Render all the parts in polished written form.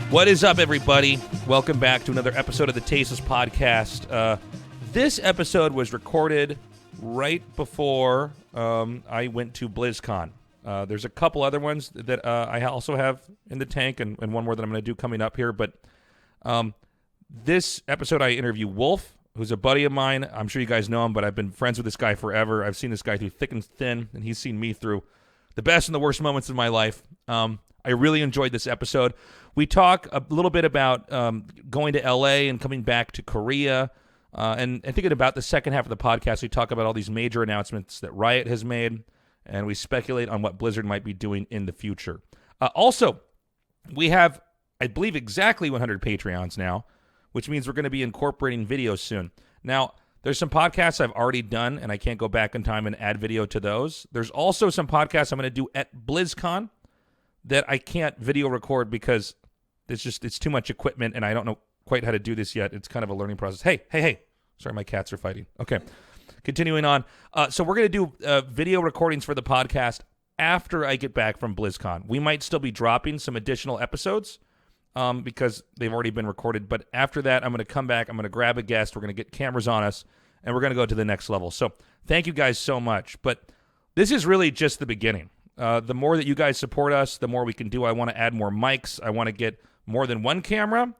What is up, everybody? Welcome back to another episode of the Tasteless podcast. This episode was recorded right before I went to Blizzcon. There's a couple other ones that I also have in the tank, and one more that I'm going to do coming up here. But this episode, I interview Wolf, who's a buddy of mine. I'm sure you guys know him, but I've been friends with this guy forever. I've seen this guy through thick and thin, and he's seen me through the best and the worst moments of my life. I really enjoyed this episode. We talk a little bit about going to LA and coming back to Korea, and thinking about the second half of the podcast. We talk about all these major announcements that Riot has made, and we speculate on what Blizzard might be doing in the future. Also, we have, I believe, exactly 100 Patreons now, which means we're going to be incorporating videos soon. Now, there's some podcasts I've already done, and I can't go back in time and add video to those. There's also some podcasts I'm going to do at BlizzCon that I can't video record because it's too much equipment, and I don't know quite how to do this yet. It's kind of a learning process. Hey. Sorry, my cats are fighting. Okay. Continuing on. So we're going to do video recordings for the podcast after I get back from BlizzCon. We might still be dropping some additional episodes because they've already been recorded. But after that, I'm going to come back. I'm going to grab a guest. We're going to get cameras on us, and we're going to go to the next level. So thank you guys so much. But this is really just the beginning. The more that you guys support us, the more we can do. I want to add more mics. I want to get more than one camera.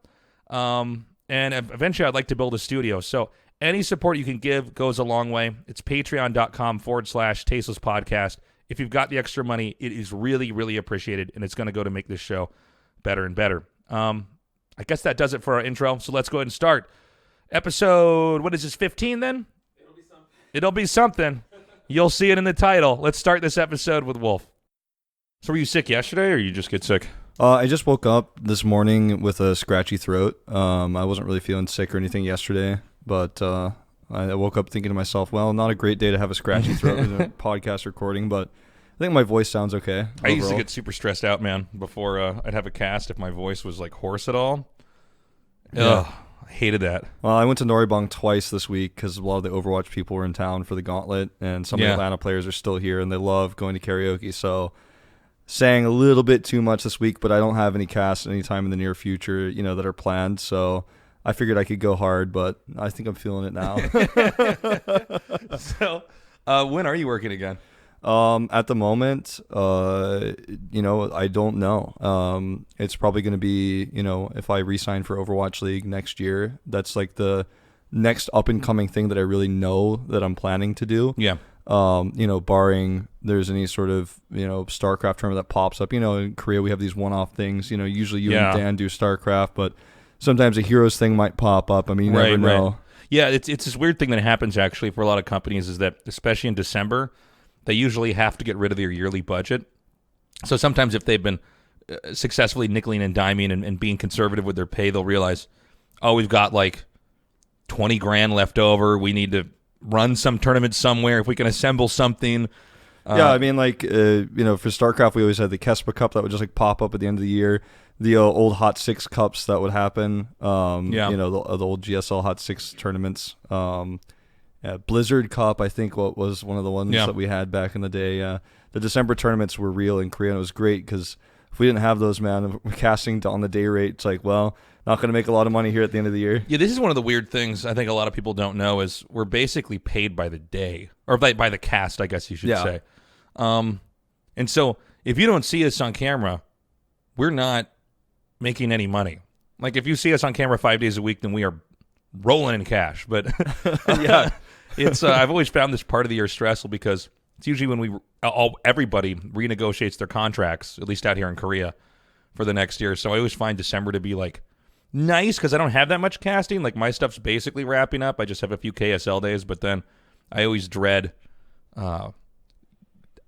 And eventually I'd like to build a studio. So any support you can give goes a long way. It's patreon.com/Tasteless podcast. If you've got the extra money, it is really, really appreciated, and it's going to go to make this show better and better. I guess that does it for our intro. So let's go ahead and start. Episode, what is this, 15 then? It'll be something. You'll see it in the title. Let's start this episode with Wolf. So were you sick yesterday, or you just get sick? I just woke up this morning with a scratchy throat. I wasn't really feeling sick or anything yesterday, but I woke up thinking to myself, well, not a great day to have a scratchy throat in a podcast recording, but I think my voice sounds okay overall. I used to get super stressed out, man, before I'd have a cast if my voice was like hoarse at all. Yeah. Ugh, I hated that. Well, I went to Noribong twice this week because a lot of the Overwatch people were in town for the Gauntlet, and some of the Atlanta players are still here, and they love going to karaoke, so sang a little bit too much this week, but I don't have any casts anytime in the near future, that are planned, so I figured I could go hard, but I think I'm feeling it now. So, when are you working again? At the moment, I don't know. It's probably going to be, if I re-sign for Overwatch League next year, that's like the next up-and-coming thing that I really know that I'm planning to do. Yeah. Barring there's any sort of, StarCraft tournament that pops up. In Korea we have these one-off things. Usually you and Dan do StarCraft, but sometimes a Heroes thing might pop up. I mean, you never know. Right. Yeah, it's this weird thing that happens actually for a lot of companies is that, especially in December, they usually have to get rid of their yearly budget. So sometimes if they've been successfully nickeling and diming and being conservative with their pay, they'll realize, oh, we've got like $20,000 left over. We need to run some tournament somewhere if we can assemble something. Yeah, I mean, for StarCraft, we always had the Kespa Cup that would just pop up at the end of the year. The old Hot 6 Cups that would happen. The old GSL Hot 6 tournaments. Blizzard Cup, I think, was one of the ones that we had back in the day. The December tournaments were real in Korea, and it was great because if we didn't have those, man, casting on the day rate, it's like, well, not going to make a lot of money here at the end of the year. Yeah, this is one of the weird things I think a lot of people don't know is we're basically paid by the day, or by the cast, I guess you should say. And so if you don't see us on camera, we're not making any money. Like if you see us on camera 5 days a week, then we are rolling in cash. But it's I've always found this part of the year stressful because it's usually when everybody renegotiates their contracts, at least out here in Korea, for the next year. So I always find December to be like nice because I don't have that much casting. Like my stuff's basically wrapping up. I just have a few KSL days, but then I always dread,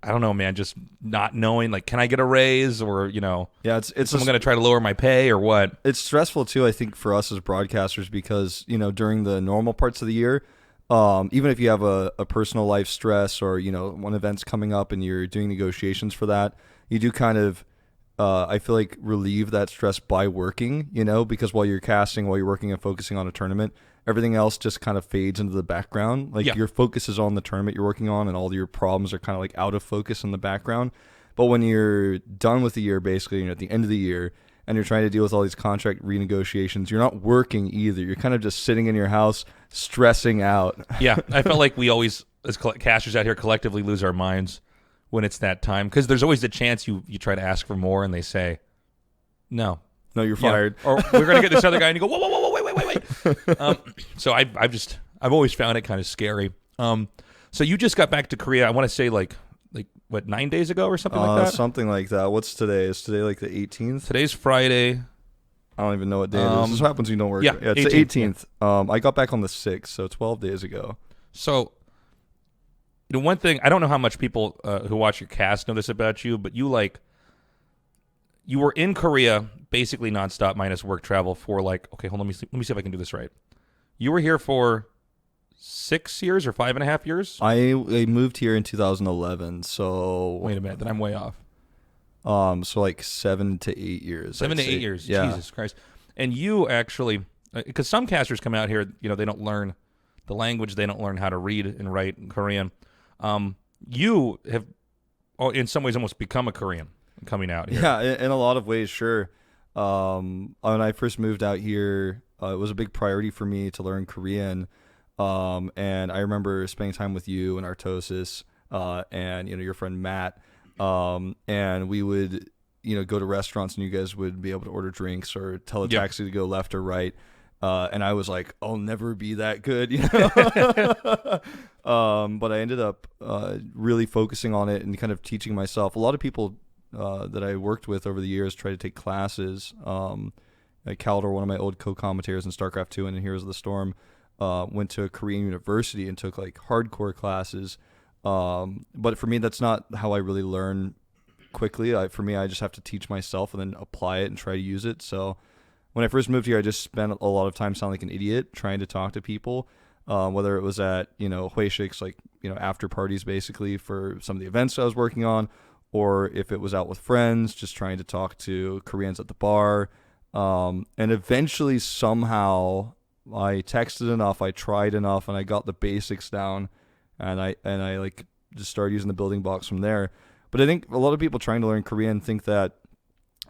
I don't know, man, just not knowing, like, can I get a raise or, Yeah, it's I'm going to try to lower my pay or what? It's stressful, too, I think, for us as broadcasters because, during the normal parts of the year, even if you have a personal life stress or, one event's coming up and you're doing negotiations for that, you do kind of, I feel like, relieve that stress by working, because while you're casting, while you're working and focusing on a tournament, everything else just kind of fades into the background. Like your focus is on the tournament you're working on and all your problems are kind of like out of focus in the background. But when you're done with the year, basically, at the end of the year, and you're trying to deal with all these contract renegotiations, you're not working either. You're kind of just sitting in your house stressing out. Yeah, I felt like we always, as casters out here, collectively lose our minds when it's that time, because there's always the chance you try to ask for more and they say, no, you're fired. Or we're going to get this other guy, and you go, whoa, wait. So I've always found it kind of scary. So you just got back to Korea, I want to say like what, 9 days ago or something like that? Something like that. What's today? Is today like the 18th? Today's Friday. I don't even know what day it is. This happens when you don't work. Yeah, it's 18th. the 18th. Yeah. I got back on the 6th, so 12 days ago. So, one thing, I don't know how much people who watch your cast know this about you, but you were in Korea basically nonstop minus work travel for okay, hold on, let me see if I can do this right. You were here for 6 years or 5.5 years? I moved here in 2011, so... Wait a minute, then I'm way off. So like 7 to 8 years. 7 to 8 years, yeah. Jesus Christ. And you actually, because some casters come out here, they don't learn the language, they don't learn how to read and write in Korean. You have, in some ways, almost become a Korean coming out here. Yeah, in a lot of ways, sure. When I first moved out here, it was a big priority for me to learn Korean. And I remember spending time with you and Artosis, and your friend Matt, and we would go to restaurants and you guys would be able to order drinks or tell a taxi to go left or right, and I was like, I'll never be that good, but I ended up really focusing on it and kind of teaching myself. A lot of people that I worked with over the years tried to take classes. Like Caldor, one of my old co-commentators in StarCraft 2 and in Heroes of the Storm, went to a Korean university and took hardcore classes. But for me, that's not how I really learn quickly. For me, I just have to teach myself and then apply it and try to use it. So when I first moved here, I just spent a lot of time sounding like an idiot trying to talk to people, whether it was at, Huishiks, after parties basically for some of the events I was working on, or if it was out with friends, just trying to talk to Koreans at the bar. And eventually somehow I texted enough, I tried enough, and I got the basics down, and I just started using the building blocks from there. But I think a lot of people trying to learn Korean think that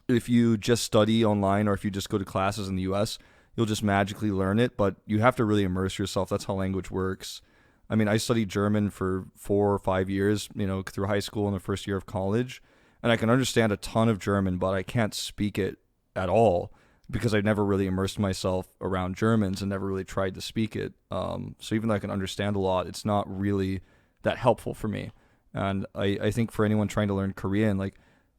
if you just study online or if you just go to classes in the US, you'll just magically learn it, but you have to really immerse yourself. That's how language works. I mean, I studied German for 4 or 5 years, through high school and the first year of college, and I can understand a ton of German, but I can't speak it at all because I've never really immersed myself around Germans and never really tried to speak it. So even though I can understand a lot, it's not really that helpful for me. And I think for anyone trying to learn Korean,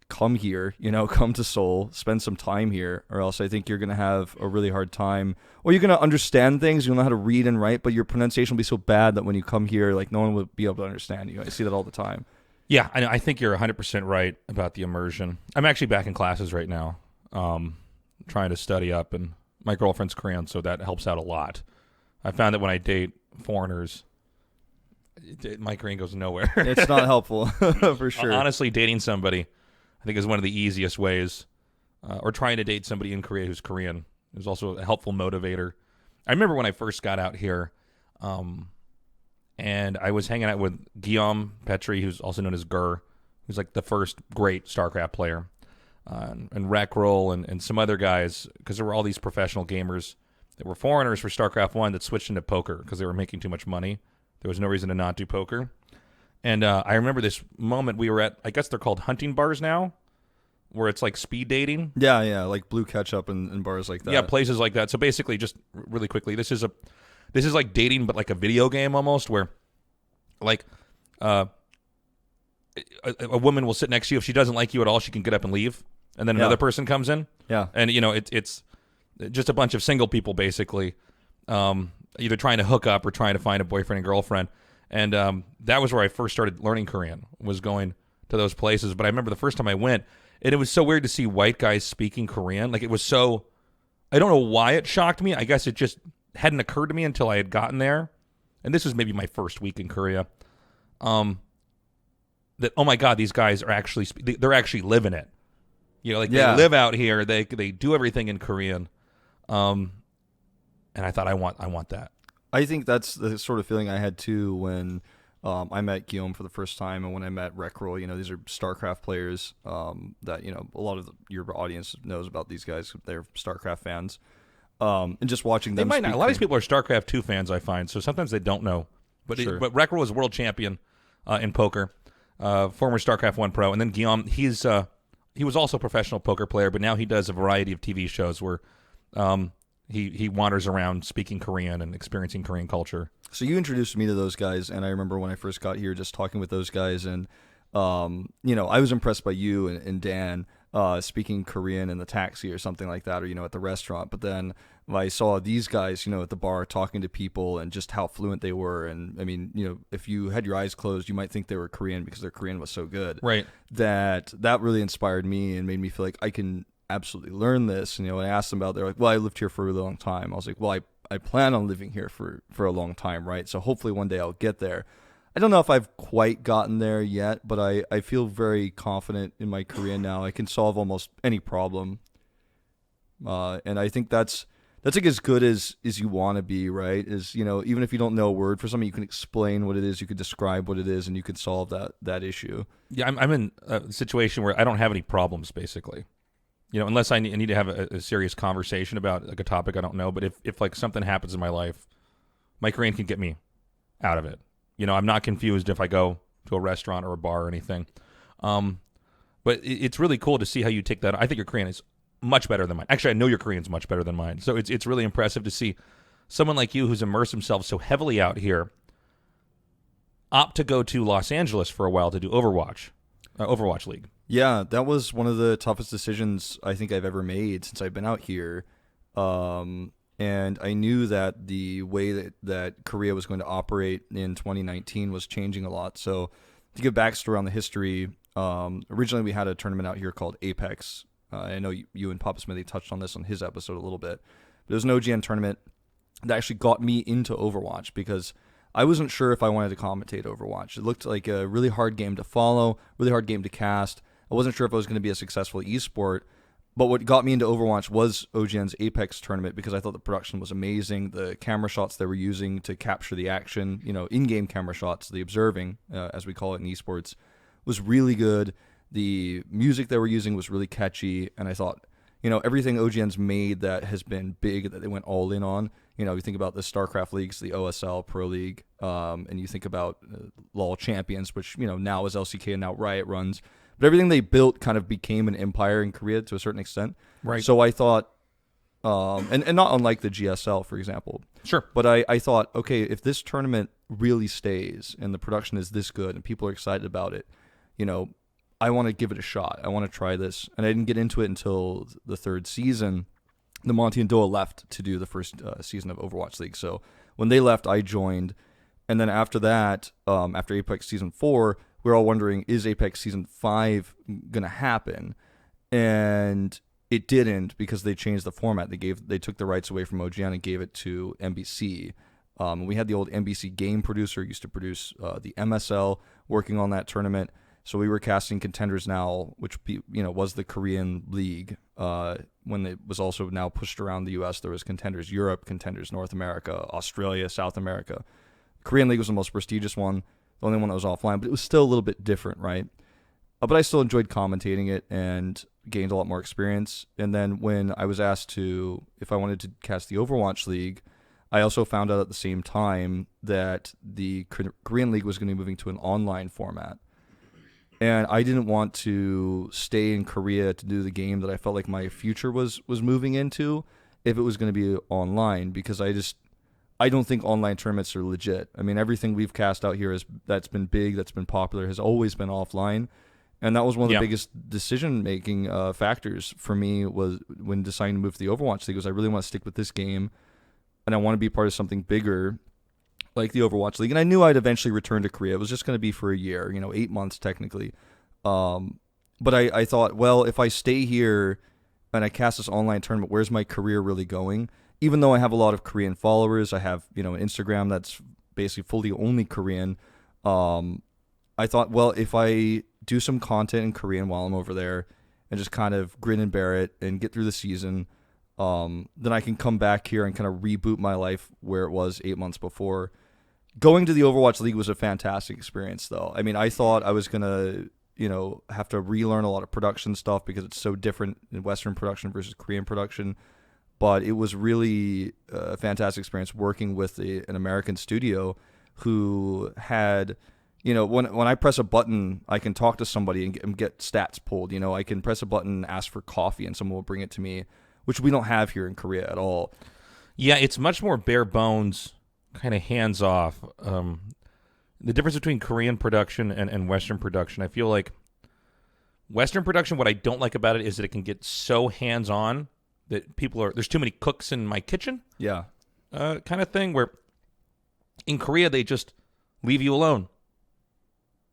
come here, come to Seoul, spend some time here, or else I think you're going to have a really hard time. Or you're going to understand things, you'll know how to read and write, but your pronunciation will be so bad that when you come here, no one will be able to understand you. I see that all the time. Yeah, I think you're 100% right about the immersion. I'm actually back in classes right now, trying to study up, and my girlfriend's Korean, so that helps out a lot. I found that when I date foreigners, my Korean goes nowhere. It's not helpful, for sure. Honestly, dating somebody, I think, is one of the easiest ways, or trying to date somebody in Korea who's Korean is also a helpful motivator. I remember when I first got out here, and I was hanging out with Guillaume Petri, who's also known as Gur, who's the first great StarCraft player, and Reckroll and some other guys, because there were all these professional gamers that were foreigners for StarCraft 1 that switched into poker because they were making too much money. There was no reason to not do poker. And I remember this moment we were at, I guess they're called hunting bars now, where it's speed dating. Yeah, like Blue Ketchup and bars like that. Yeah, places like that. So basically, just really quickly, this is like dating, but like a video game almost, where a woman will sit next to you. If she doesn't like you at all, she can get up and leave, and then another person comes in. Yeah, and it's just a bunch of single people basically, either trying to hook up or trying to find a boyfriend and girlfriend. And that was where I first started learning Korean, was going to those places. But I remember the first time I went, and it was so weird to see white guys speaking Korean. It was so, I don't know why it shocked me. I guess it just hadn't occurred to me until I had gotten there. And this was maybe my first week in Korea. That, oh my God, these guys are actually, they're actually living it. They live out here. They do everything in Korean. And I thought, I want that. I think that's the sort of feeling I had too when I met Guillaume for the first time, and when I met Rekrol, these are StarCraft players that a lot of your audience knows about these guys. They're StarCraft fans, and just watching them. They might not. A lot of these people are StarCraft 2 fans, I find, so sometimes they don't know. But sure. But Rekrol was world champion in poker, former StarCraft 1 pro, and then Guillaume, he was also a professional poker player, but now he does a variety of TV shows where he wanders around speaking Korean and experiencing Korean culture. So you introduced me to those guys, and I remember when I first got here just talking with those guys, and I was impressed by you and Dan speaking Korean in the taxi or something like that, or at the restaurant. But then I saw these guys, at the bar talking to people and just how fluent they were. And I mean, if you had your eyes closed, you might think they were Korean because their Korean was so good. Right. That really inspired me and made me feel like I can absolutely learn this. And when I asked them about it, they're like, well, I lived here for a really long time. I was like, well, I plan on living here for a long time, right? So hopefully one day I'll get there. I don't know if I've quite gotten there yet, but I feel very confident in my Korean now. I can solve almost any problem. And I think that's like as good as you want to be, right? Is, even if you don't know a word for something, you can explain what it is, you could describe what it is, and you could solve that issue. Yeah, I'm in a situation where I don't have any problems, basically. Unless I need to have a serious conversation about like a topic I don't know. But if like something happens in my life, my Korean can get me out of it. I'm not confused if I go to a restaurant or a bar or anything. But it's really cool to see how you take that. I think your Korean is much better than mine. Actually, I know your Korean's much better than mine. So it's really impressive to see someone like you who's immersed himself so heavily out here opt to go to Los Angeles for a while to do Overwatch League. Yeah, that was one of the toughest decisions I think I've ever made since I've been out here. And I knew that the way that Korea was going to operate in 2019 was changing a lot. So to give backstory on the history, originally we had a tournament out here called Apex. I know you and Papa Smithy touched on this on his episode a little bit. But it was an OGN tournament that actually got me into Overwatch because I wasn't sure if I wanted to commentate Overwatch. It looked like a really hard game to follow, really hard game to cast. I wasn't sure if I was going to be a successful esport. But what got me into Overwatch was OGN's Apex tournament because I thought the production was amazing. The camera shots they were using to capture the action, in-game camera shots, the observing, as we call it in esports, was really good. The music they were using was really catchy. And I thought, everything OGN's made that has been big, that they went all in on. You think about the StarCraft leagues, the OSL Pro League, and you think about LoL Champions, which, now is LCK and now Riot runs. But everything they built kind of became an empire in Korea to a certain extent. Right. So I thought, and not unlike the GSL, for example. Sure. But I thought, okay, if this tournament really stays and the production is this good and people are excited about it, I want to give it a shot. I want to try this. And I didn't get into it until the third season. The Monty and Doa left to do the first season of Overwatch League. So when they left, I joined. And then after that, after Apex Season 4, we were all wondering, is Apex Season 5 going to happen? And it didn't because they changed the format. They took the rights away from OGN and gave it to NBC. We had the old NBC game producer, used to produce the MSL, working on that tournament. So we were casting Contenders Now, which was the Korean league. When it was also now pushed around the U.S., there was Contenders Europe, Contenders North America, Australia, South America. Korean league was the most prestigious one. The only one that was offline, but it was still a little bit different, right? But I still enjoyed commentating it and gained a lot more experience. And then when I was asked if I wanted to cast the Overwatch League, I also found out at the same time that the Korean league was going to be moving to an online format. And I didn't want to stay in Korea to do the game that I felt like my future was moving into if it was going to be online, because I don't think online tournaments are legit. I mean, everything we've cast out here that's been big, that's been popular, has always been offline. And that was one of the biggest decision-making factors for me was when deciding to move to the Overwatch League, was I really want to stick with this game, and I want to be part of something bigger like the Overwatch League. And I knew I'd eventually return to Korea. It was just going to be for a year, 8 months technically. But I thought, well, if I stay here and I cast this online tournament, where's my career really going? Even though I have a lot of Korean followers, I have, an Instagram that's basically fully only Korean. I thought, well, if I do some content in Korean while I'm over there and just kind of grin and bear it and get through the season, then I can come back here and kind of reboot my life where it was 8 months before. Going to the Overwatch League was a fantastic experience, though. I mean, I thought I was gonna, have to relearn a lot of production stuff because it's so different in Western production versus Korean production. But it was really a fantastic experience working with an American studio who had, when I press a button, I can talk to somebody and get stats pulled. I can press a button, ask for coffee, and someone will bring it to me, which we don't have here in Korea at all. Yeah, it's much more bare bones, kind of hands off. The difference between Korean production and Western production, I feel like Western production, what I don't like about it is that it can get so hands on that there's too many cooks in my kitchen. Yeah. Kind of thing, where in Korea they just leave you alone.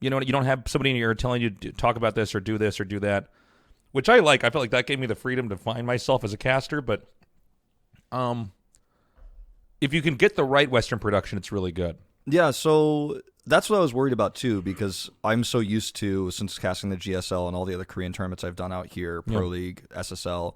You don't have somebody in your ear telling you to talk about this or do that, which I like. I felt like that gave me the freedom to find myself as a caster, but if you can get the right Western production, it's really good. Yeah, so that's what I was worried about too, because I'm so used to, since casting the GSL and all the other Korean tournaments I've done out here, Pro League, SSL,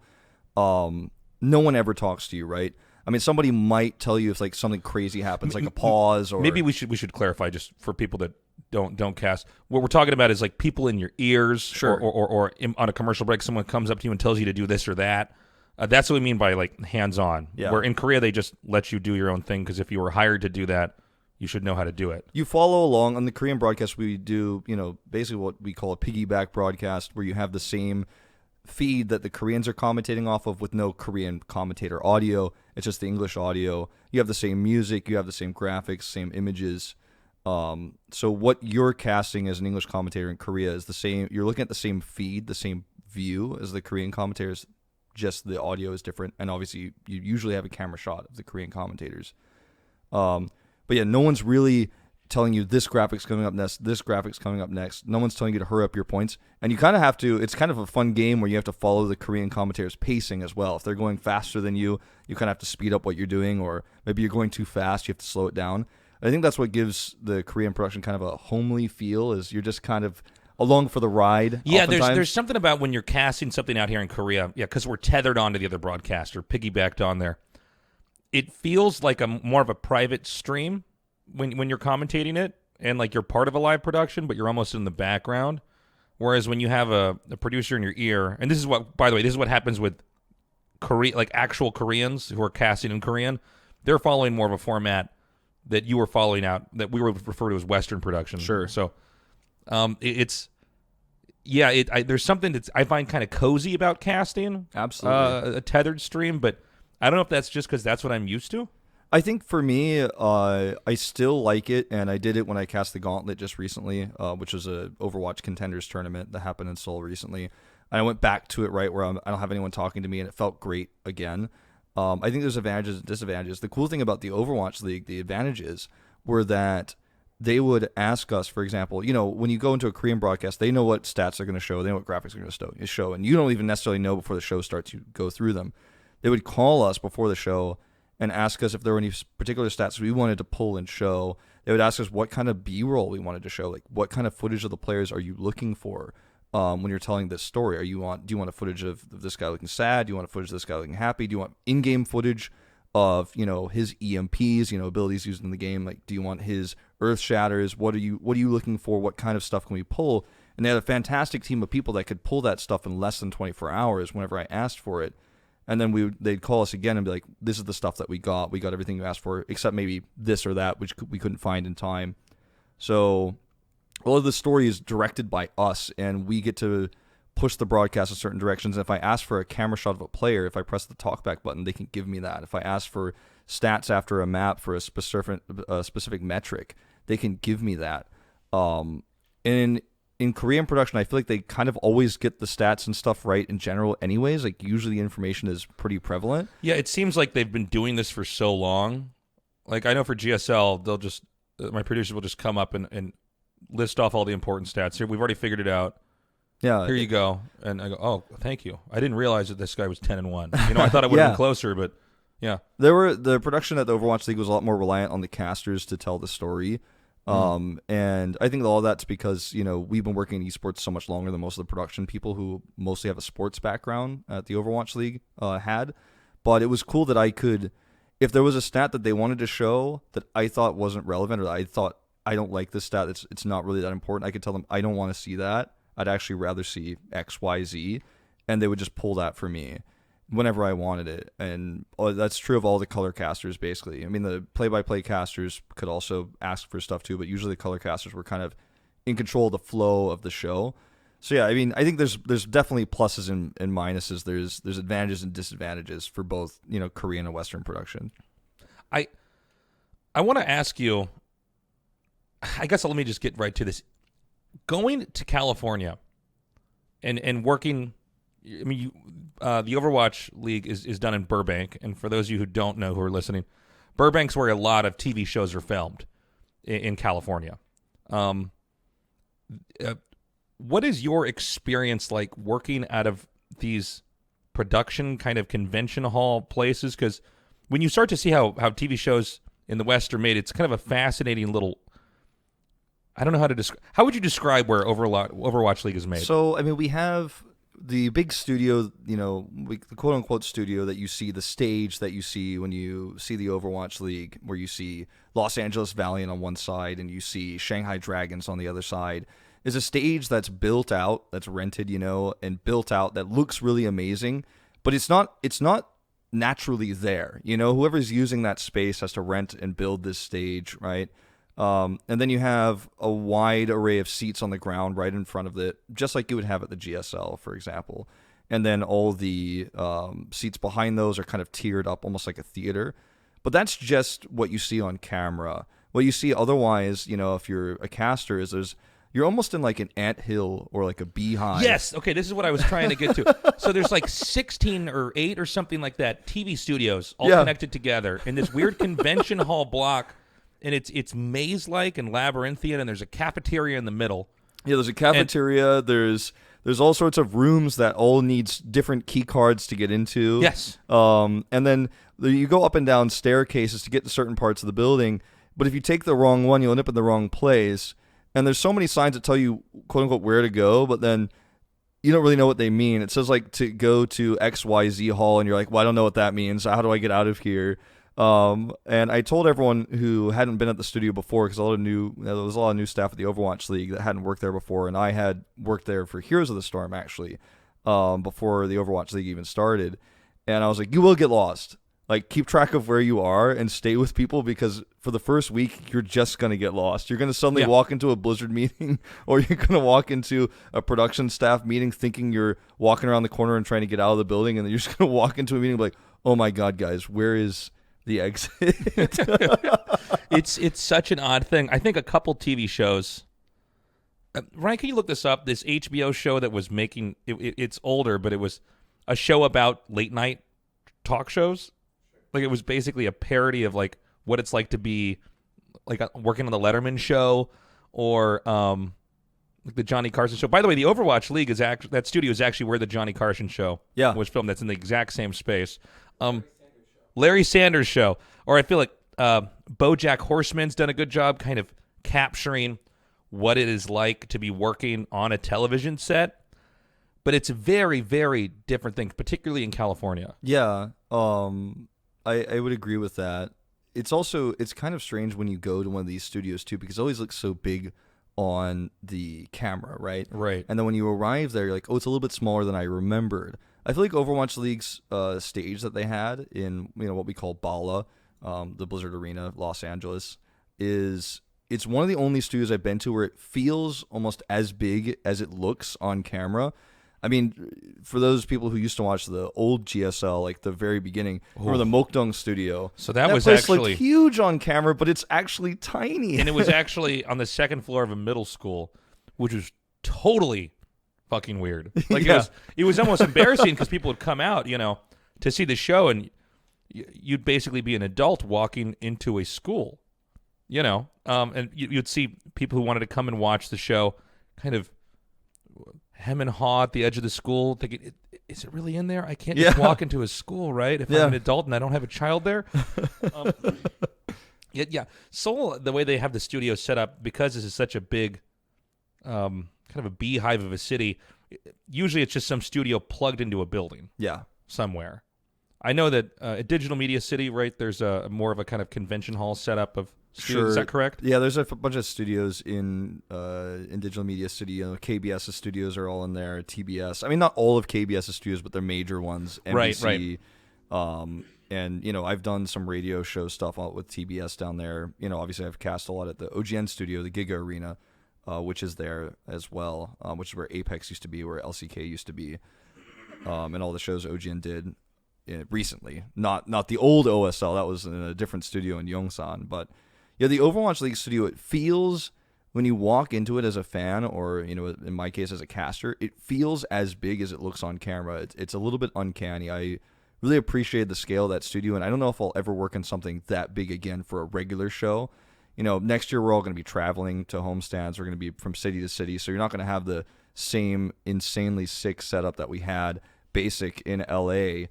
no one ever talks to you, right? I mean, somebody might tell you if like something crazy happens, like a pause, or maybe we should clarify just for people that don't cast. What we're talking about is like people in your ears, sure, or on a commercial break, someone comes up to you and tells you to do this or that. That's what we mean by like hands-on. Yeah. Where in Korea they just let you do your own thing because if you were hired to do that, you should know how to do it. You follow along on the Korean broadcast. We do, basically what we call a piggyback broadcast, where you have the same feed that the Koreans are commentating off of with no Korean commentator audio. It's just the English audio. You have the same music, you have the same graphics, same images. So what you're casting as an English commentator in Korea is the same. You're looking at the same feed, the same view as the Korean commentators. Just the audio is different, and obviously you usually have a camera shot of the Korean commentators. But yeah, no one's really telling you this graphic's coming up next, this graphic's coming up next. No one's telling you to hurry up your points, and you kind of have to. It's kind of a fun game where you have to follow the Korean commentators' pacing as well. If they're going faster than you, you kind of have to speed up what you're doing, or maybe you're going too fast, you have to slow it down. I think that's what gives the Korean production kind of a homely feel. Is you're just kind of along for the ride. Yeah, oftentimes. there's something about when you're casting something out here in Korea, because we're tethered onto the other broadcaster, piggybacked on there. It feels like more of a private stream when you're commentating it, and like you're part of a live production, but you're almost in the background. Whereas when you have a producer in your ear, and this is what, by the way, this is what happens with like actual Koreans who are casting in Korean, they're following more of a format that you were following out, that we would refer to as Western production. Sure. So there's something that I find kind of cozy about casting. Absolutely. A tethered stream, but I don't know if that's just because that's what I'm used to. I think for me, I still like it, and I did it when I cast the Gauntlet just recently, which was a Overwatch Contenders tournament that happened in Seoul recently. And I went back to it where I don't have anyone talking to me, and it felt great again. I think there's advantages and disadvantages. The cool thing about the Overwatch League, the advantages were that they would ask us, for example, when you go into a Korean broadcast, they know what stats they're going to show, they know what graphics are going to show, and you don't even necessarily know before the show starts. You go through them. They would call us before the show and ask us if there were any particular stats we wanted to pull and show. They would ask us what kind of B-roll we wanted to show, like what kind of footage of the players are you looking for when you're telling this story. Do you want a footage of this guy looking sad? Do you want a footage of this guy looking happy? Do you want in-game footage of his EMPs, abilities used in the game? Like, do you want his earth shatters? What are you looking for? What kind of stuff can we pull? And they had a fantastic team of people that could pull that stuff in less than 24 hours whenever I asked for it. And then they'd call us again and be like, this is the stuff that we got. We got everything you asked for, except maybe this or that, which we couldn't find in time. So all of the story is directed by us, and we get to push the broadcast in certain directions. And if I ask for a camera shot of a player, if I press the talkback button, they can give me that. If I ask for stats after a map for a specific metric, they can give me that. And in Korean production, I feel like they kind of always get the stats and stuff right in general anyways. Like, usually the information is pretty prevalent. Yeah, it seems like they've been doing this for so long. Like, I know for GSL, they'll just my producers will just come up and list off all the important stats. Here, we've already figured it out. Yeah. Here you go. And I go, oh, thank you. I didn't realize that this guy was 10-1. I thought it would have been closer, but yeah. The production at the Overwatch League was a lot more reliant on the casters to tell the story. And I think all that's because, we've been working in esports so much longer than most of the production people who mostly have a sports background at the Overwatch League had. But it was cool that I could if there was a stat that they wanted to show that I thought wasn't relevant, or I thought I don't like this stat, it's not really that important, I could tell them I don't want to see that. I'd actually rather see X, Y, Z, and they would just pull that for me whenever I wanted it. And that's true of all the color casters, basically. I mean, the play-by-play casters could also ask for stuff too, but usually the color casters were kind of in control of the flow of the show. So yeah, I mean, I think there's definitely pluses and minuses. There's advantages and disadvantages for both, Korean and Western production. I want to ask you, I guess let me just get right to this. Going to California and working, I mean, the Overwatch League is done in Burbank, and for those of you who don't know, who are listening, Burbank's where a lot of TV shows are filmed in California. What is your experience like working out of these production kind of convention hall places? Because when you start to see how TV shows in the West are made, it's kind of a fascinating little, I don't know how to describe. How would you describe where Overwatch League is made? So, I mean, we have the big studio, the quote-unquote studio that you see, the stage that you see when you see the Overwatch League, where you see Los Angeles Valiant on one side and you see Shanghai Dragons on the other side, is a stage that's built out, that's rented, and built out, that looks really amazing, but it's not naturally there. Whoever's using that space has to rent and build this stage, right? And then you have a wide array of seats on the ground right in front of it, just like you would have at the GSL, for example. And then all the seats behind those are kind of tiered up, almost like a theater. But that's just what you see on camera. What you see otherwise, if you're a caster, is you're almost in like an anthill or like a beehive. Yes. Okay, this is what I was trying to get to. So there's like 16 or 8 or something like that TV studios all connected together in this weird convention hall block. And it's maze-like and labyrinthian, and there's a cafeteria in the middle. Yeah, there's a cafeteria. There's all sorts of rooms that all needs different key cards to get into. Yes. And then you go up and down staircases to get to certain parts of the building. But if you take the wrong one, you'll end up in the wrong place. And there's so many signs that tell you, quote-unquote, where to go, but then you don't really know what they mean. It says, like, to go to XYZ Hall, and you're like, well, I don't know what that means. How do I get out of here? And I told everyone who hadn't been at the studio before, because there was a lot of new staff at the Overwatch League that hadn't worked there before, and I had worked there for Heroes of the Storm, actually, before the Overwatch League even started. And I was like, you will get lost. Like, keep track of where you are and stay with people, because for the first week, you're just going to get lost. You're going to suddenly walk into a Blizzard meeting, or you're going to walk into a production staff meeting thinking you're walking around the corner and trying to get out of the building, and then you're just going to walk into a meeting and be like, oh my God, guys, where is the exit? It's such an odd thing. I think a couple TV shows. Ryan, can you look this up? This HBO show that was making it's older, but it was a show about late night talk shows. Like, it was basically a parody of like what it's like to be like working on the Letterman show or like the Johnny Carson show. By the way, the Overwatch League that studio is actually where the Johnny Carson show was filmed. That's in the exact same space. Larry Sanders Show. Or I feel like BoJack Horseman's done a good job kind of capturing what it is like to be working on a television set. But it's a very, very different thing, particularly in California. Yeah, I would agree with that. It's kind of strange when you go to one of these studios, too, because it always looks so big on the camera, right? Right. And then when you arrive there, you're like, oh, it's a little bit smaller than I remembered. I feel like Overwatch League's stage that they had in what we call Bala, the Blizzard Arena, Los Angeles, it's one of the only studios I've been to where it feels almost as big as it looks on camera. I mean, for those people who used to watch the old GSL, like the very beginning, remember the Mokdong studio? So that was place actually looked huge on camera, but it's actually tiny. And it was actually on the second floor of a middle school, which was totally fucking weird. Like it was almost embarrassing because people would come out, to see the show, and you'd basically be an adult walking into a school, and you'd see people who wanted to come and watch the show kind of hem and haw at the edge of the school, thinking, is it really in there? I can't just walk into a school, right? If I'm an adult and I don't have a child there. Seoul, the way they have the studio set up, because this is such a big, kind of a beehive of a city, usually it's just some studio plugged into a building. Yeah. Somewhere. I know that at Digital Media City, right, there's a more of a kind of convention hall setup of studios. Sure. Is that correct? Yeah, there's a bunch of studios in Digital Media City. KBS's studios are all in there. TBS. I mean, not all of KBS's studios, but their major ones. NBC. Right. And, I've done some radio show stuff out with TBS down there. Obviously I've cast a lot at the OGN studio, the Giga Arena, which is there as well, which is where Apex used to be, where LCK used to be, and all the shows OGN did recently. Not the old OSL. That was in a different studio in Yongsan. But, yeah, the Overwatch League studio, it feels, when you walk into it as a fan or, in my case as a caster, it feels as big as it looks on camera. It's a little bit uncanny. I really appreciate the scale of that studio, and I don't know if I'll ever work on something that big again for a regular show. Next year we're all going to be traveling to homestands. We're going to be from city to city, so you're not going to have the same insanely sick setup that we had basic in LA,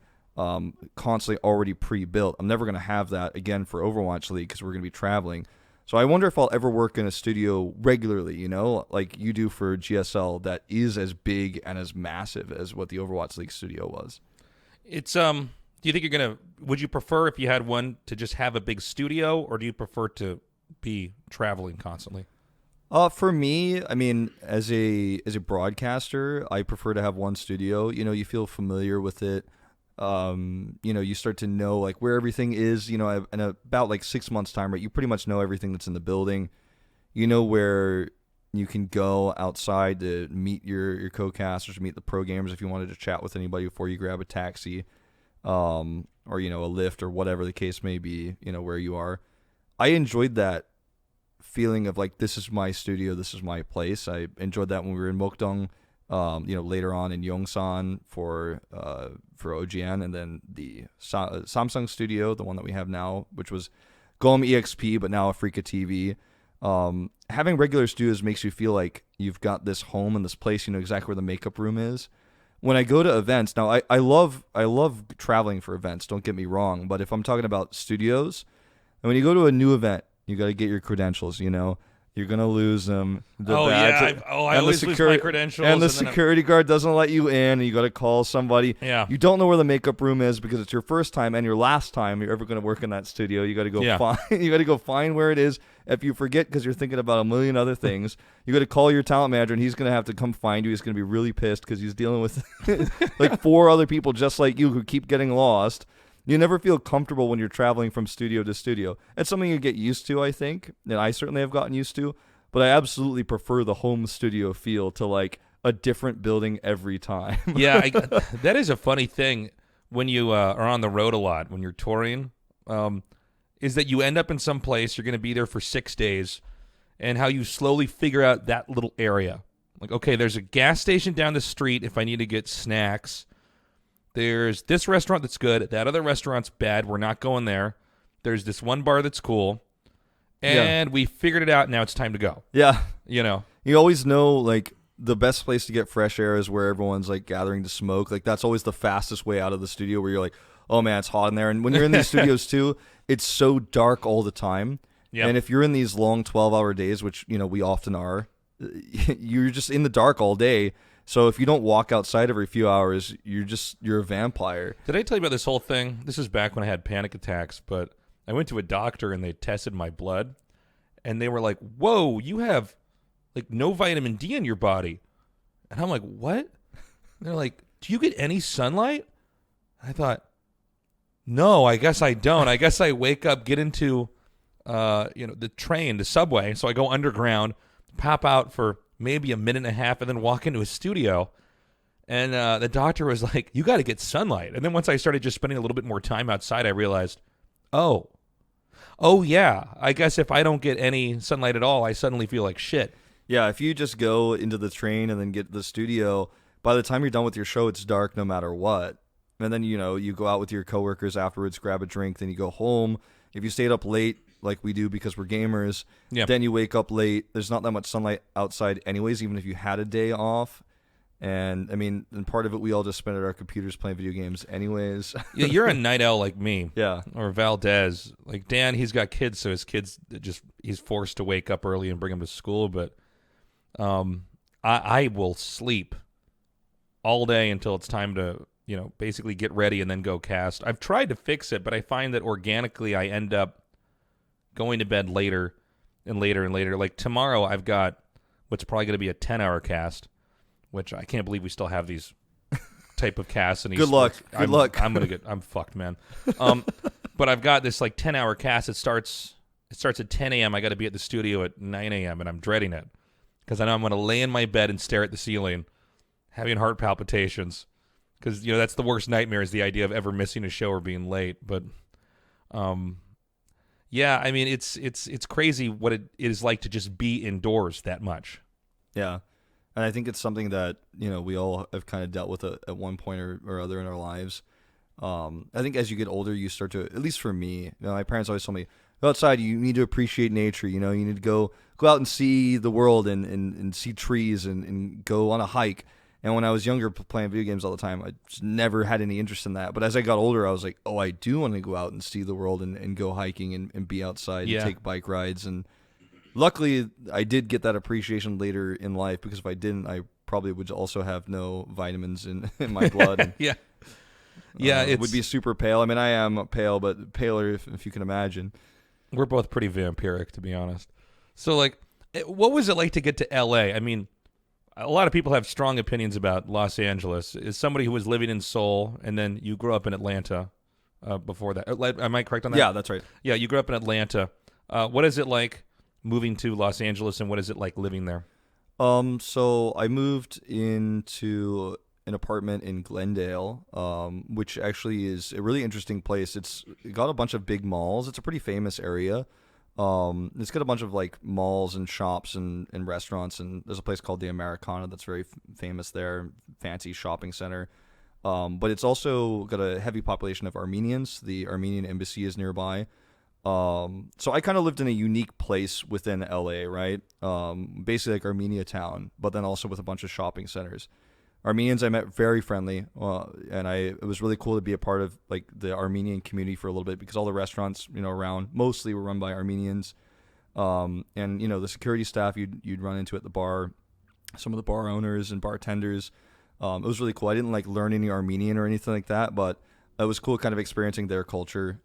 constantly already pre-built. I'm never going to have that again for Overwatch League because we're going to be traveling. So I wonder if I'll ever work in a studio regularly, like you do for GSL, that is as big and as massive as what the Overwatch League studio was. It's do you think would you prefer, if you had one, to just have a big studio, or do you prefer to be traveling constantly? For me, I mean, as a broadcaster, I prefer to have one studio. You feel familiar with it. You start to know like where everything is, in about like 6 months time, right? You pretty much know everything that's in the building. Where you can go outside to meet your co-casters, meet the pro gamers if you wanted to chat with anybody before you grab a taxi, or, a Lyft or whatever the case may be, where you are. I enjoyed that feeling of like, this is my studio, this is my place. I enjoyed that when we were in Mokdong, later on in Yongsan for OGN, and then the Samsung studio, the one that we have now, which was Golem EXP, but now Afrika TV. Having regular studios makes you feel like you've got this home and this place, exactly where the makeup room is. When I go to events, now I love traveling for events, don't get me wrong, but if I'm talking about studios, and when you go to a new event, you got to get your credentials, You're going to lose them. I always lose my credentials. And the security guard doesn't let you in, and you got to call somebody. Yeah. You don't know where the makeup room is because it's your first time and your last time you're ever going to work in that studio. You got to go find. You got to go find where it is. If you forget because you're thinking about a million other things, you got to call your talent manager, and he's going to have to come find you. He's going to be really pissed because he's dealing with like 4 other people just like you who keep getting lost. You never feel comfortable when you're traveling from studio to studio. It's something you get used to, I think, and I certainly have gotten used to, but I absolutely prefer the home studio feel to like a different building every time. Yeah, that is a funny thing when you are on the road a lot, when you're touring, is that you end up in some place, you're going to be there for 6 days, and how you slowly figure out that little area. Like, okay, there's a gas station down the street if I need to get snacks. There's this restaurant that's good. That other restaurant's bad. We're not going there. There's this one bar that's cool. And we figured it out. Now it's time to go. Yeah. You always know, like, the best place to get fresh air is where everyone's, like, gathering to smoke. Like, that's always the fastest way out of the studio where you're like, oh, man, it's hot in there. And when you're in these studios, too, it's so dark all the time. Yep. And if you're in these long 12-hour days, which, we often are, you're just in the dark all day. So if you don't walk outside every few hours, you're a vampire. Did I tell you about this whole thing? This is back when I had panic attacks, but I went to a doctor and they tested my blood, and they were like, whoa, you have like no vitamin D in your body. And I'm like, what? And they're like, do you get any sunlight? I thought, no, I guess I don't. I guess I wake up, get into the train, the subway, so I go underground, pop out for maybe a minute and a half, and then walk into a studio. And the doctor was like, you got to get sunlight. And then once I started just spending a little bit more time outside, I realized, oh yeah, I guess if I don't get any sunlight at all, I suddenly feel like shit. Yeah, if you just go into the train and then get to the studio, by the time you're done with your show, it's dark no matter what. And then, you go out with your coworkers afterwards, grab a drink, then you go home. If you stayed up late, like we do because we're gamers, then you wake up late. There's not that much sunlight outside anyways, even if you had a day off. And, I mean, and part of it, we all just spend at our computers playing video games anyways. Yeah, you're a night owl like me. Yeah. Or Valdez. Like Dan, he's got kids, so his kids, he's forced to wake up early and bring them to school. But I will sleep all day until it's time to basically get ready and then go cast. I've tried to fix it, but I find that organically I end up going to bed later and later and later. Like tomorrow I've got what's probably going to be a 10-hour cast, which I can't believe we still have these type of casts. And Good luck. I'm fucked, man. But I've got this like 10-hour cast. It starts at 10 a.m. I got to be at the studio at 9 a.m. and I'm dreading it because I know I'm going to lay in my bed and stare at the ceiling, having heart palpitations. Because that's the worst nightmare is the idea of ever missing a show or being late. But, yeah, I mean it's crazy what it is like to just be indoors that much. Yeah, and I think it's something that we all have kind of dealt with at one point or other in our lives. I think as you get older, you start to, at least for me, my parents always told me, go outside. You need to appreciate nature. You need to go out and see the world and see trees and go on a hike. And when I was younger, playing video games all the time, I just never had any interest in that. But as I got older, I was like, oh, I do want to go out and see the world and go hiking and be outside and take bike rides. And luckily, I did get that appreciation later in life, because if I didn't, I probably would also have no vitamins in my blood. And, it would be super pale. I mean, I am pale, but paler if you can imagine. We're both pretty vampiric, to be honest. So, like, what was it like to get to L.A.? I mean, a lot of people have strong opinions about Los Angeles. As somebody who was living in Seoul, and then you grew up in Atlanta before that. Am I correct on that? Yeah, that's right. Yeah, you grew up in Atlanta. What is it like moving to Los Angeles, and what is it like living there? So I moved into an apartment in Glendale, which actually is a really interesting place. It got a bunch of big malls. It's a pretty famous area. It's got a bunch of like malls and shops and restaurants, and there's a place called the Americana that's very famous there, fancy shopping center. But it's also got a heavy population of Armenians. The Armenian embassy is nearby. So I kind of lived in a unique place within LA, right? Basically like Armenia town, but then also with a bunch of shopping centers. Armenians I met very friendly, and it was really cool to be a part of like the Armenian community for a little bit, because all the restaurants around mostly were run by Armenians, and the security staff you'd run into at the bar, some of the bar owners and bartenders. It was really cool. I didn't like learn any Armenian or anything like that, but it was cool kind of experiencing their culture,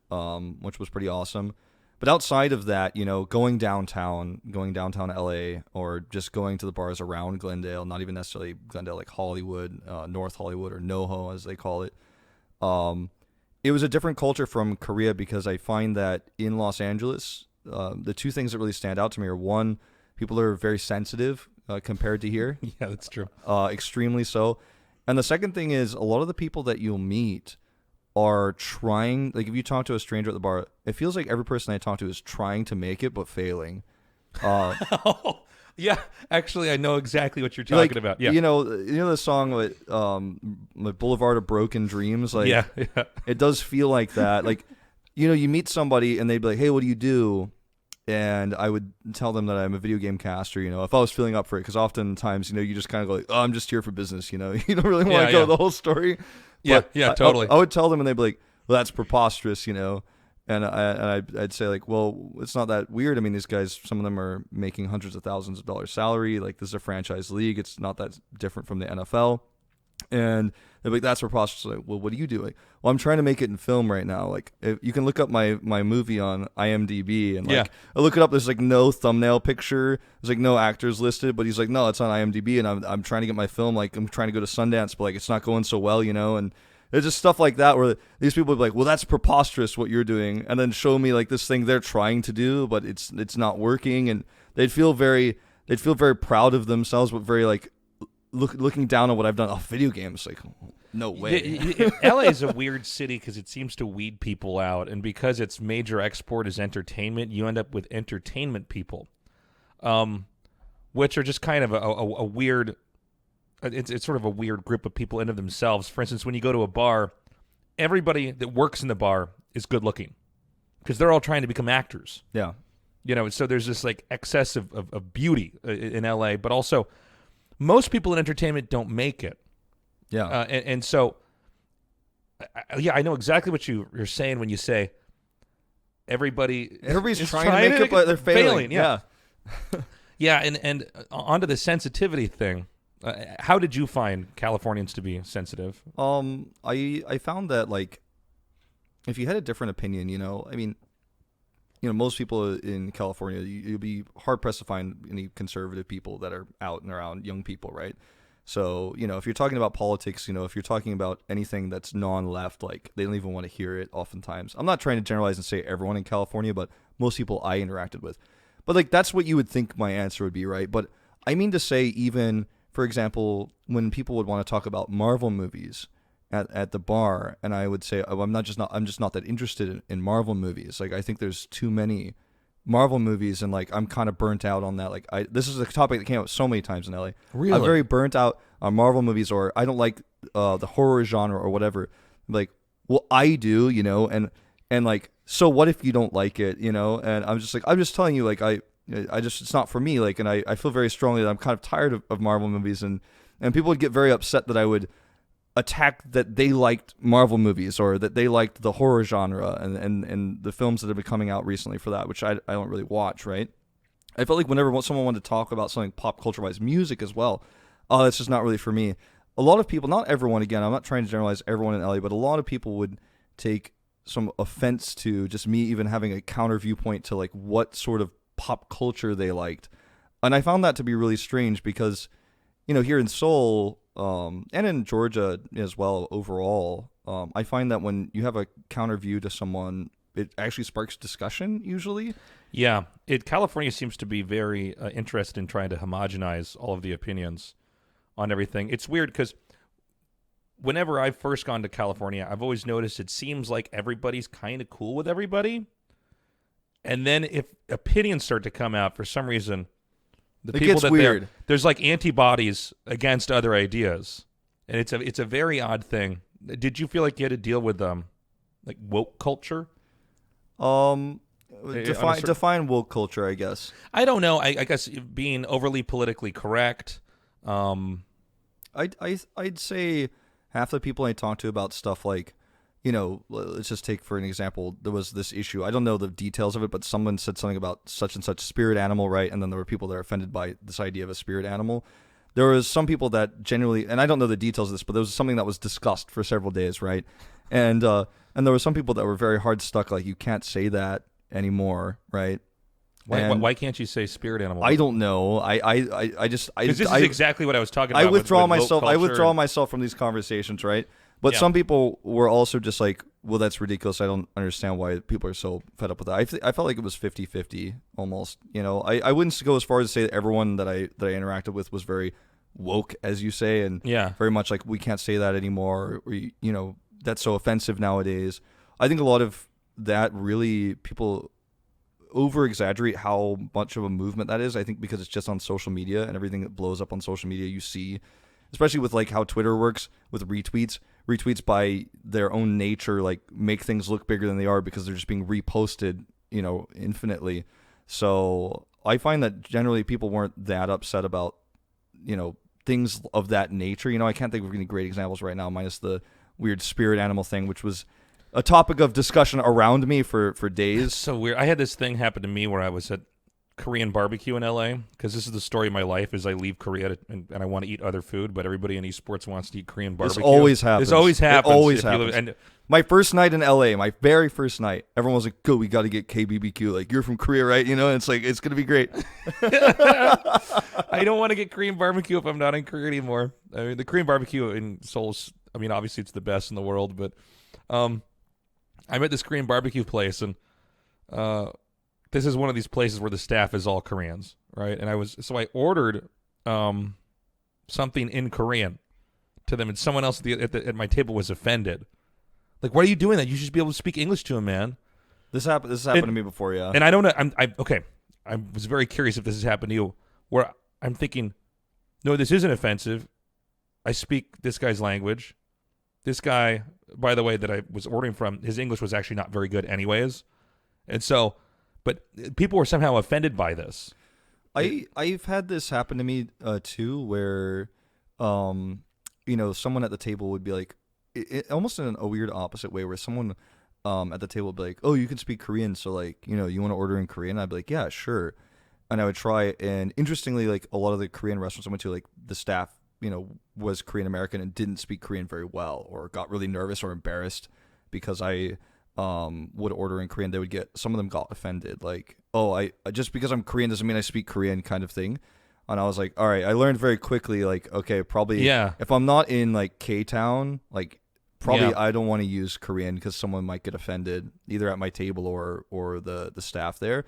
which was pretty awesome. But outside of that, going downtown LA, or just going to the bars around Glendale, not even necessarily Glendale, like Hollywood, North Hollywood, or NoHo as they call it. It was a different culture from Korea, because I find that in Los Angeles, the two things that really stand out to me are, one, people are very sensitive compared to here. Yeah, that's true. Extremely so. And the second thing is, a lot of the people that you'll meet are trying, like if you talk to a stranger at the bar, it feels like every person I talk to is trying to make it but failing. Yeah, actually, I know exactly what you're talking about. Yeah, the song with Boulevard of Broken Dreams. Like, yeah, it does feel like that. Like, you meet somebody and they'd be like, "Hey, what do you do?" And I would tell them that I'm a video game caster. If I was feeling up for it, because oftentimes, you just kind of go like, "Oh, I'm just here for business." You don't really want to go the whole story. But yeah, totally. I would tell them, and they'd be like, "Well, that's preposterous," And I'd say like, "Well, it's not that weird. I mean, these guys, some of them are making hundreds of thousands of dollars salary. Like, this is a franchise league. It's not that different from the NFL." And they're like, "That's preposterous." Like, "Well, what are you doing?" "Well, I'm trying to make it in film right now. Like, if you can look up my movie on IMDb, and like, I look it up. There's like no thumbnail picture. There's like no actors listed. But he's like, "No, it's on IMDb, and I'm trying to get my film. Like, I'm trying to go to Sundance, but like, it's not going so well, And there's just stuff like that where these people would be like, "Well, that's preposterous what you're doing," and then show me like this thing they're trying to do, but it's not working, and they'd feel very proud of themselves, but very like looking down on what I've done. Oh, video games, like, no way. LA is a weird city because it seems to weed people out, and because its major export is entertainment, you end up with entertainment people, which are just kind of a weird. It's sort of a weird group of people in of themselves. For instance, when you go to a bar, everybody that works in the bar is good looking because they're all trying to become actors. Yeah. So there's this like excess of beauty in LA, but also most people in entertainment don't make it. Yeah. And so, I know exactly what you're saying when you say everybody's trying to make it, but they're failing. Yeah. Yeah. And onto the sensitivity thing. How did you find Californians to be sensitive? I found that, like, if you had a different opinion, I mean, most people in California, you'll be hard pressed to find any conservative people that are out and around, young people, right? So, if you're talking about politics, if you're talking about anything that's non-left, like, they don't even want to hear it oftentimes. I'm not trying to generalize and say everyone in California, but most people I interacted with. But, like, that's what you would think my answer would be, right? But I mean to say, even, for example, when people would want to talk about Marvel movies at the bar, and I would say, oh, I'm just not that interested in Marvel movies. Like, I think there's too many Marvel movies, and, like, I'm kind of burnt out on that. Like, this is a topic that came up so many times in LA. Really? I'm very burnt out on Marvel movies, or I don't like the horror genre or whatever. Like, well, I do, and like, so what if you don't like it, And I'm just telling you, like, I just, it's not for me. Like, and I feel very strongly that I'm kind of tired of Marvel movies, and people would get very upset that I would attack that they liked Marvel movies, or that they liked the horror genre and the films that have been coming out recently for that, which I don't really watch, right? I felt like whenever someone wanted to talk about something pop culture-wise, music as well, oh, that's just not really for me. A lot of people, not everyone, again, I'm not trying to generalize everyone in LA, but a lot of people would take some offense to just me even having a counter viewpoint to, like, what sort of pop culture they liked. And I found that to be really strange because, here in Seoul, and in Georgia as well overall, I find that when you have a counter view to someone, it actually sparks discussion usually. Yeah, California seems to be very interested in trying to homogenize all of the opinions on everything. It's weird because whenever I've first gone to California, I've always noticed it seems like everybody's kind of cool with everybody. And then if opinions start to come out for some reason, it gets weird. There's like antibodies against other ideas, and it's a very odd thing. Did you feel like you had to deal with like woke culture? Define woke culture, I guess. I don't know. I guess being overly politically correct. I'd say half the people I talk to about stuff like, let's just take for an example, there was this issue. I don't know the details of it, but someone said something about such and such spirit animal, right? And then there were people that are offended by this idea of a spirit animal. There was some people that genuinely, and I don't know the details of this, but there was something that was discussed for several days, right? And there were some people that were very hard stuck, like, you can't say that anymore, right? Why can't you say spirit animal? I don't know. I just because this is exactly what I was talking about. I withdraw myself from these conversations, right? But some people were also just like, well, that's ridiculous. I don't understand why people are so fed up with that. I felt like it was 50-50 almost. I wouldn't go as far as to say that everyone that I interacted with was very woke, as you say, and very much like, we can't say that anymore, or that's so offensive nowadays. I think a lot of that, really, people over exaggerate how much of a movement that is. I think because it's just on social media, and everything that blows up on social media you see, especially with like how Twitter works with retweets by their own nature, like, make things look bigger than they are because they're just being reposted, infinitely. So I find that generally people weren't that upset about, things of that nature. I can't think of any great examples right now, minus the weird spirit animal thing, which was a topic of discussion around me for days. That's so weird. I had this thing happen to me where I was at Korean barbecue in LA, because this is the story of my life. Is I leave Korea and I want to eat other food, but everybody in esports wants to eat Korean barbecue. This always happens. It always happens. My first night in LA, my very first night, everyone was like, "Go, we got to get KBBQ." Like, you're from Korea, right? And it's like, it's gonna be great. I don't want to get Korean barbecue if I'm not in Korea anymore. I mean, the Korean barbecue in Seoul's, I mean, obviously it's the best in the world, but I'm at this Korean barbecue place, and this is one of these places where the staff is all Koreans, right? And I ordered something in Korean to them, and someone else at my table was offended. Like, why are you doing that? You should just be able to speak English to him, man. This happened to me before, yeah. And I don't know. Okay. I was very curious if this has happened to you, where I'm thinking, no, this isn't offensive. I speak this guy's language. This guy, by the way, that I was ordering from, his English was actually not very good anyways. And so, but people were somehow offended by this. I've had this happen to me too, where, someone at the table would be like, almost in a weird opposite way, where someone at the table would be like, "Oh, you can speak Korean, so like, you want to order in Korean?" I'd be like, "Yeah, sure." And I would try, and interestingly, like, a lot of the Korean restaurants I went to, like, the staff was Korean American and didn't speak Korean very well, or got really nervous or embarrassed because I would order in Korean, some of them got offended, like, oh, I just because I'm Korean doesn't mean I speak Korean, kind of thing. And I was like, all right, I learned very quickly, like, okay, probably if I'm not in like K-Town, like probably I don't want to use Korean because someone might get offended either at my table or the staff there.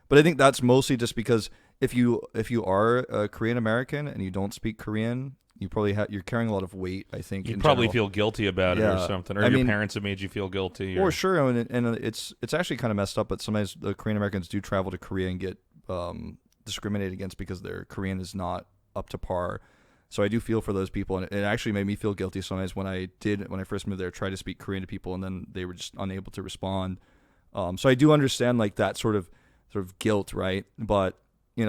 But I think that's mostly just because if you are a Korean American and you don't speak Korean, you probably you're carrying a lot of weight, I think. You probably feel guilty about it or something, or your parents have made you feel guilty. Or sure, and it's actually kind of messed up, but sometimes the Korean Americans do travel to Korea and get discriminated against because their Korean is not up to par. So I do feel for those people, and it actually made me feel guilty sometimes when I first moved there, try to speak Korean to people, and then they were just unable to respond. So I do understand like that sort of guilt, right? But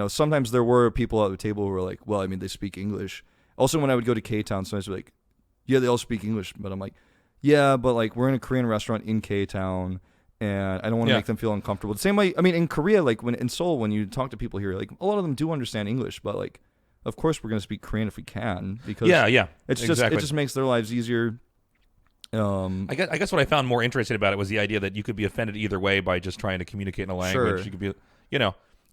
sometimes there were people at the table who were like, well, I mean, they speak English. Also, when I would go to K-Town, sometimes they're like, yeah, they all speak English. But I'm like, yeah, but like we're in a Korean restaurant in K-Town, and I don't want to make them feel uncomfortable. The same way, I mean, in Korea, like in Seoul, when you talk to people here, like a lot of them do understand English, but like, of course, we're going to speak Korean if we can, because it just makes their lives easier. I guess what I found more interesting about it was the idea that you could be offended either way by just trying to communicate in a language. Sure. You could be,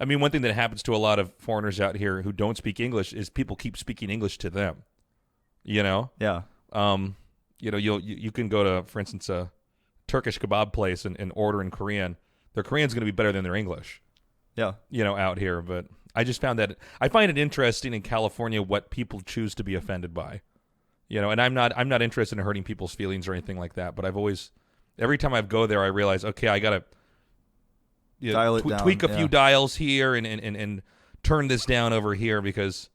I mean, one thing that happens to a lot of foreigners out here who don't speak English is people keep speaking English to them. Yeah. You can go to, for instance, a Turkish kebab place and order in Korean. Their Korean's going to be better than their English. Yeah. Out here, but I just found that I find it interesting in California what people choose to be offended by. And I'm not interested in hurting people's feelings or anything like that, but every time I go there, I realize, okay, I got to tweak a few dials here and turn this down over here because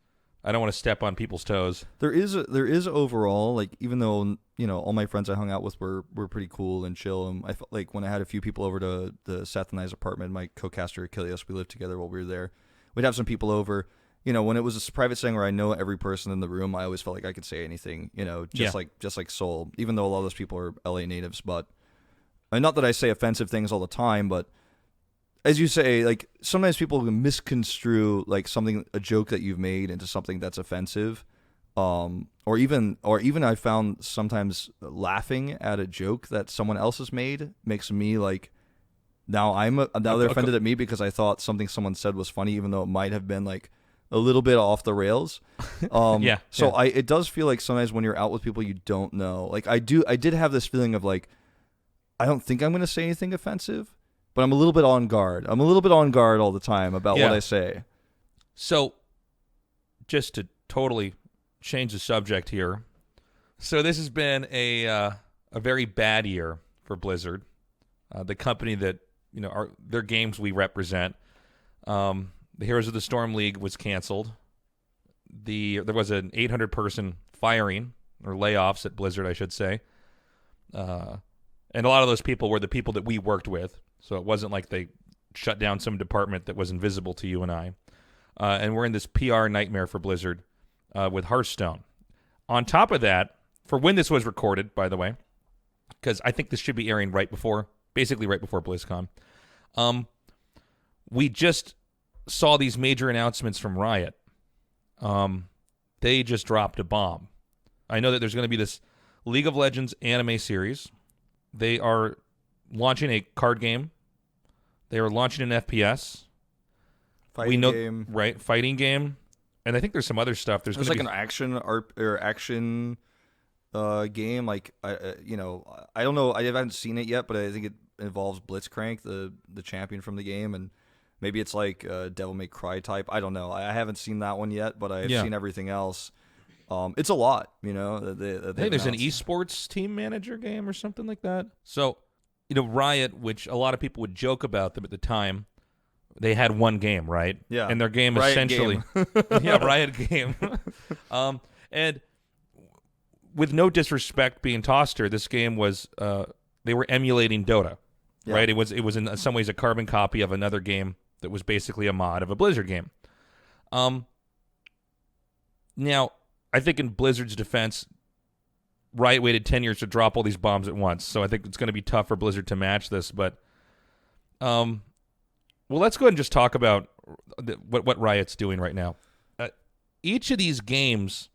I don't want to step on people's toes. There is overall, like, even though all my friends I hung out with were pretty cool and chill, and I felt like when I had a few people over to the Seth and I's apartment, my co-caster Achilles, we lived together while we were there. We'd have some people over. When it was a private setting where I know every person in the room, I always felt like I could say anything. Just like Seoul, even though a lot of those people are LA natives. But not that I say offensive things all the time, but as you say, like sometimes people misconstrue like a joke that you've made into something that's offensive, or even I found sometimes laughing at a joke that someone else has made makes me like now they're offended at me because I thought something someone said was funny, even though it might have been like a little bit off the rails. It does feel like sometimes when you're out with people you don't know. Like I did have this feeling of like I don't think I'm going to say anything offensive. But I'm a little bit on guard. I'm a little bit on guard all the time about what I say. So, just to totally change the subject here. So this has been a very bad year for Blizzard, the company that their games we represent. The Heroes of the Storm League was canceled. There was an 800-person firing or layoffs at Blizzard, I should say. And a lot of those people were the people that we worked with. So it wasn't like they shut down some department that was invisible to you and I. And we're in this PR nightmare for Blizzard with Hearthstone. On top of that, for when this was recorded, by the way, because I think this should be airing basically right before BlizzCon, we just saw these major announcements from Riot. They just dropped a bomb. I know that there's going to be this League of Legends anime series. They are launching a card game. They are launching an FPS. Fighting game. Right, fighting game. And I think there's some other stuff. There's like an action game. Like I don't know. I haven't seen it yet, but I think it involves Blitzcrank, the champion from the game, and maybe it's like Devil May Cry type. I don't know. I haven't seen that one yet, but I've seen everything else. It's a lot, I think there's an esports team manager game or something like that. So, Riot, which a lot of people would joke about them at the time, they had one game, right? Yeah. And their game Riot essentially... game. Riot game. And with no disrespect being tossed here, this game was... they were emulating Dota, right? It was in some ways a carbon copy of another game that was basically a mod of a Blizzard game. Now, I think in Blizzard's defense, Riot waited 10 years to drop all these bombs at once, so I think it's going to be tough for Blizzard to match this. But, well, let's go ahead and just talk about what Riot's doing right now. Each of these games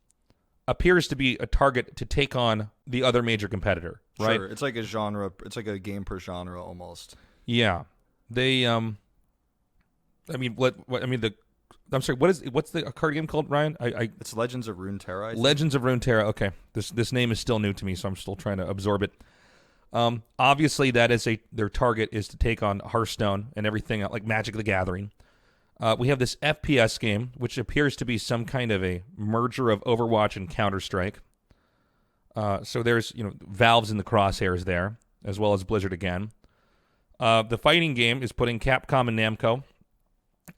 appears to be a target to take on the other major competitor, right? Sure, it's like a genre. It's like a game per genre almost. Yeah, they. I mean, I'm sorry. What's the card game called, Ryan? It's Legends of Runeterra. I think. Legends of Runeterra. Okay, this name is still new to me, so I'm still trying to absorb it. Obviously, that is their target is to take on Hearthstone and everything like Magic the Gathering. We have this FPS game, which appears to be some kind of a merger of Overwatch and Counter-Strike. So there's Valve's in the crosshairs there, as well as Blizzard again. The fighting game is putting Capcom and Namco,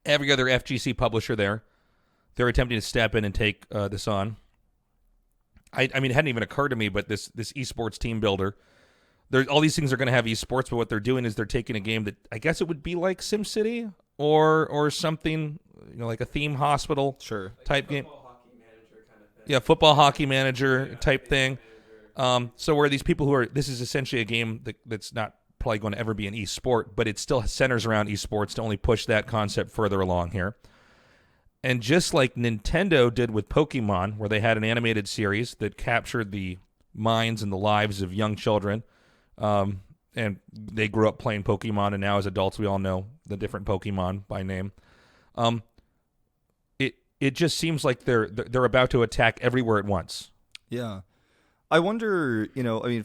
every other FGC publisher there. They're attempting to step in and take this on. I mean, it hadn't even occurred to me, but this esports team builder, all these things are going to have esports, but what they're doing is they're taking a game that I guess it would be like SimCity or something, like a theme hospital type game. Yeah, football hockey manager type thing. So where these people this is essentially a game that's not probably going to ever be an esport, but it still centers around esports to only push that concept further along here. And just like Nintendo did with Pokemon, where they had an animated series that captured the minds and the lives of young children, and they grew up playing Pokemon, and now as adults we all know the different Pokemon by name. It just seems like they're about to attack everywhere at once. Yeah. I wonder,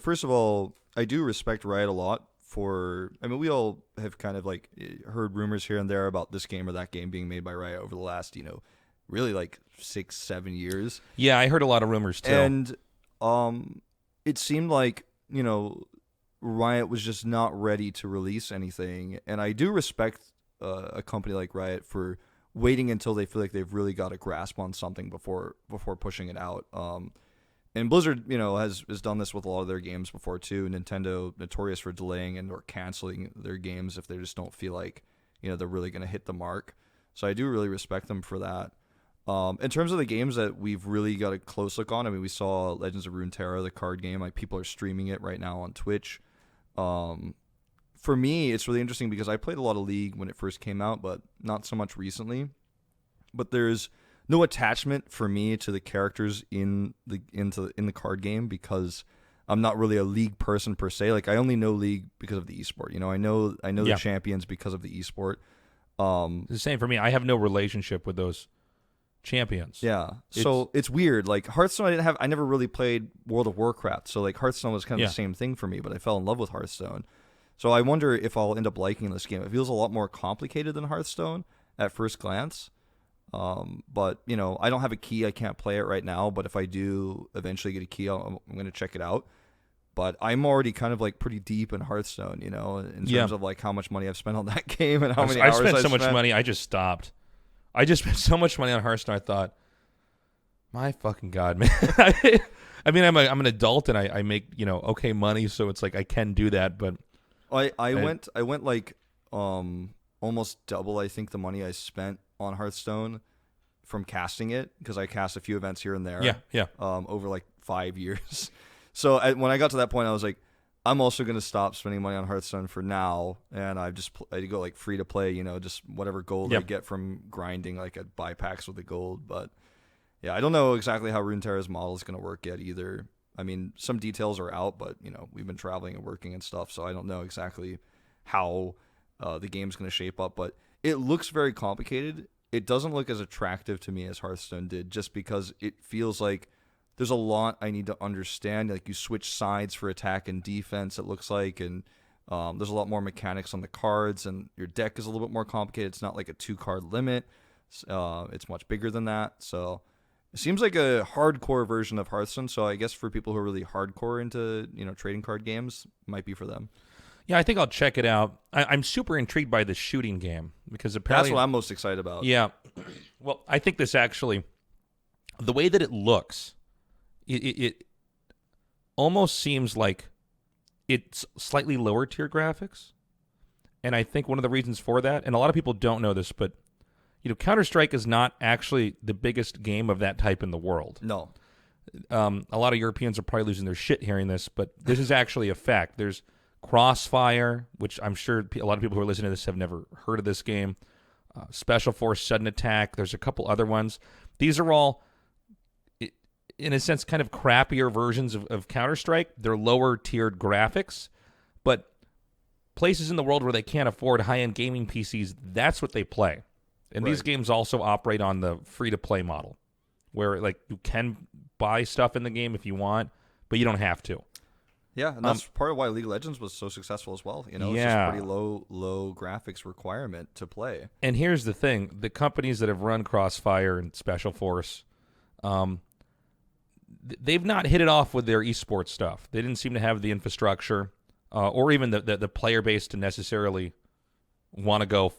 first of all, I do respect Riot a lot we all have kind of like heard rumors here and there about this game or that game being made by Riot over the last, really like 6-7 years. Yeah, I heard a lot of rumors too. And it seemed like, Riot was just not ready to release anything. And I do respect a company like Riot for waiting until they feel like they've really got a grasp on something before pushing it out. And Blizzard, has done this with a lot of their games before too. Nintendo notorious for delaying and or canceling their games if they just don't feel like, they're really going to hit the mark. So I do really respect them for that. In terms of the games that we've really got a close look on, we saw Legends of Runeterra, the card game. Like people are streaming it right now on Twitch. For me, it's really interesting because I played a lot of League when it first came out, but not so much recently. But there's no attachment for me to the characters in the card game because I'm not really a League person per se. Like I only know League because of the esport. I know the champions because of the esport. It's the same for me. I have no relationship with those champions. Yeah. So it's weird. Like Hearthstone, I never really played World of Warcraft. So like Hearthstone was kind of the same thing for me, but I fell in love with Hearthstone. So I wonder if I'll end up liking this game. It feels a lot more complicated than Hearthstone at first glance. But I don't have a key. I can't play it right now, but if I do eventually get a key, I'm going to check it out. But I'm already kind of like pretty deep in Hearthstone, in terms of like how much money I've spent on that game and how many hours I spent. I spent so much money, I just stopped. I just spent so much money on Hearthstone. I thought, my fucking God, man. I mean, I'm an adult and I make okay money, so it's like I can do that. But I went like almost double I think the money I spent on Hearthstone from casting it because I cast a few events here and there. Yeah. Over like 5 years. So when I got to that point, I was like, I'm also going to stop spending money on Hearthstone for now, and I go like free to play, just whatever gold I get from grinding, like I buy packs with the gold. But yeah, I don't know exactly how Runeterra's model is going to work yet either. I mean, some details are out, but we've been traveling and working and stuff, so I don't know exactly how the game's going to shape up. But it looks very complicated. It doesn't look as attractive to me as Hearthstone did, just because it feels like there's a lot I need to understand. Like you switch sides for attack and defense, it looks like, and there's a lot more mechanics on the cards, and your deck is a little bit more complicated. It's not like a 2-card limit. It's much bigger than that. So it seems like a hardcore version of Hearthstone. So I guess for people who are really hardcore into trading card games, it might be for them. Yeah, I think I'll check it out. I'm super intrigued by the shooting game because apparently that's what I'm most excited about. Yeah. Well, I think this actually, the way that it looks, it almost seems like it's slightly lower tier graphics. And I think one of the reasons for that, and a lot of people don't know this, but Counter-Strike is not actually the biggest game of that type in the world. No. A lot of Europeans are probably losing their shit hearing this, but this is actually a fact. There's Crossfire, which I'm sure a lot of people who are listening to this have never heard of this game. Special Force Sudden Attack. There's a couple other ones. These are all in a sense, kind of crappier versions of Counter-Strike. They're lower-tiered graphics, but places in the world where they can't afford high-end gaming PCs, that's what they play. And these games also operate on the free-to-play model, where like you can buy stuff in the game if you want, but you don't have to. Yeah, and that's part of why League of Legends was so successful as well. It's just a pretty low graphics requirement to play. And here's the thing. The companies that have run Crossfire and Special Force, they've not hit it off with their esports stuff. They didn't seem to have the infrastructure or even the player base to necessarily want to go,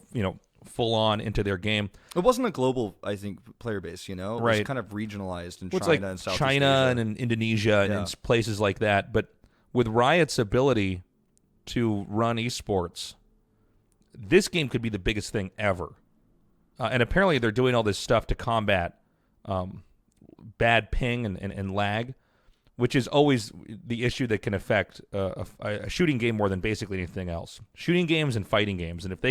full on into their game. It wasn't a global, I think, player base, It was kind of regionalized in China and Southeast Asia. And in Indonesia and places like that. But with Riot's ability to run esports, this game could be the biggest thing ever. And apparently they're doing all this stuff to combat bad ping and lag, which is always the issue that can affect a shooting game more than basically anything else. Shooting games and fighting games. And if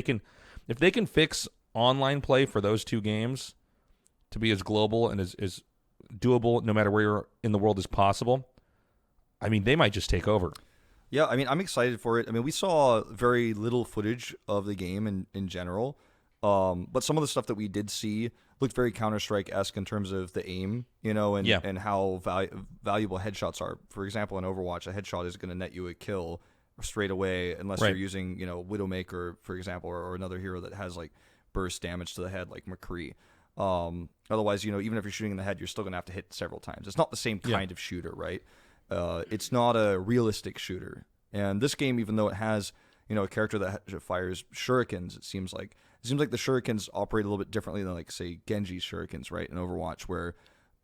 they can fix online play for those two games to be as global and as doable no matter where you're in the world as possible, I mean, they might just take over. Yeah, I mean, I'm excited for it. I mean, we saw very little footage of the game in general, but some of the stuff that we did see looked very Counter-Strike-esque in terms of the aim, and how valuable headshots are. For example, in Overwatch, a headshot is going to net you a kill straight away unless you're using, Widowmaker, for example, or another hero that has, like, burst damage to the head, like McCree. Otherwise, even if you're shooting in the head, you're still going to have to hit several times. It's not the same kind of shooter, right? It's not a realistic shooter. And this game, even though it has, a character that fires shurikens, it seems like the shurikens operate a little bit differently than, like, say, Genji's shurikens, right, in Overwatch, where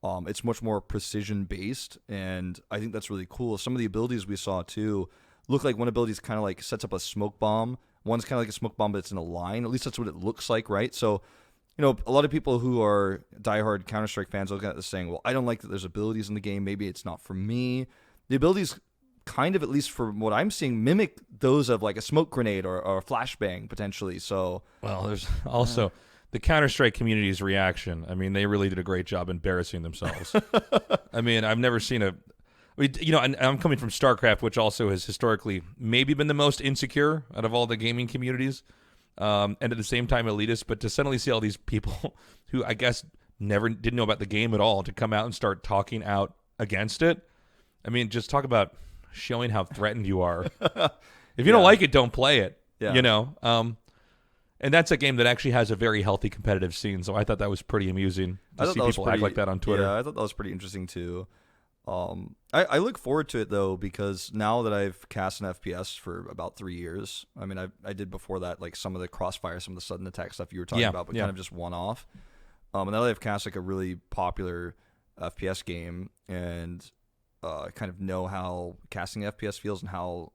it's much more precision-based, and I think that's really cool. Some of the abilities we saw, too, look like one ability is kind of like sets up a smoke bomb. One's kind of like a smoke bomb, but it's in a line. At least that's what it looks like, right? So, a lot of people who are diehard Counter-Strike fans look at this saying, well, I don't like that there's abilities in the game. Maybe it's not for me. The abilities kind of, at least from what I'm seeing, mimic those of like a smoke grenade or a flashbang potentially. So, well, there's also the Counter-Strike community's reaction. I mean, they really did a great job embarrassing themselves. I mean, I've never seen and I'm coming from StarCraft, which also has historically maybe been the most insecure out of all the gaming communities, and at the same time elitist. But to suddenly see all these people who I guess didn't know about the game at all to come out and start talking out against it, I mean, just talk about showing how threatened you are. If you don't like it, don't play it. Yeah. And that's a game that actually has a very healthy competitive scene. So I thought that was pretty amusing to see people act like that on Twitter. Yeah, I thought that was pretty interesting too. I look forward to it though, because now that I've cast an FPS for about 3 years, I mean, I did before that, like some of the Crossfire, some of the sudden attack stuff you were talking about, but kind of just one off. And now that I've cast like a really popular FPS game and kind of know how casting FPS feels and how,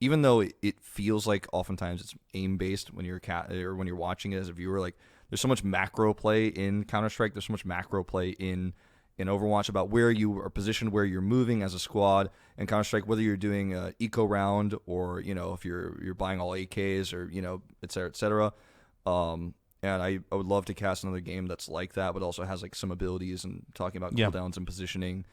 even though it feels like oftentimes it's aim based when you're or when you're watching it as a viewer, like there's so much macro play in Counter-Strike, there's so much macro play in Overwatch about where you are positioned, where you're moving as a squad. And Counter-Strike, whether you're doing an eco round or if you're buying all AKs or et cetera, et cetera. And I would love to cast another game that's like that, but also has like some abilities and talking about cooldowns and positioning.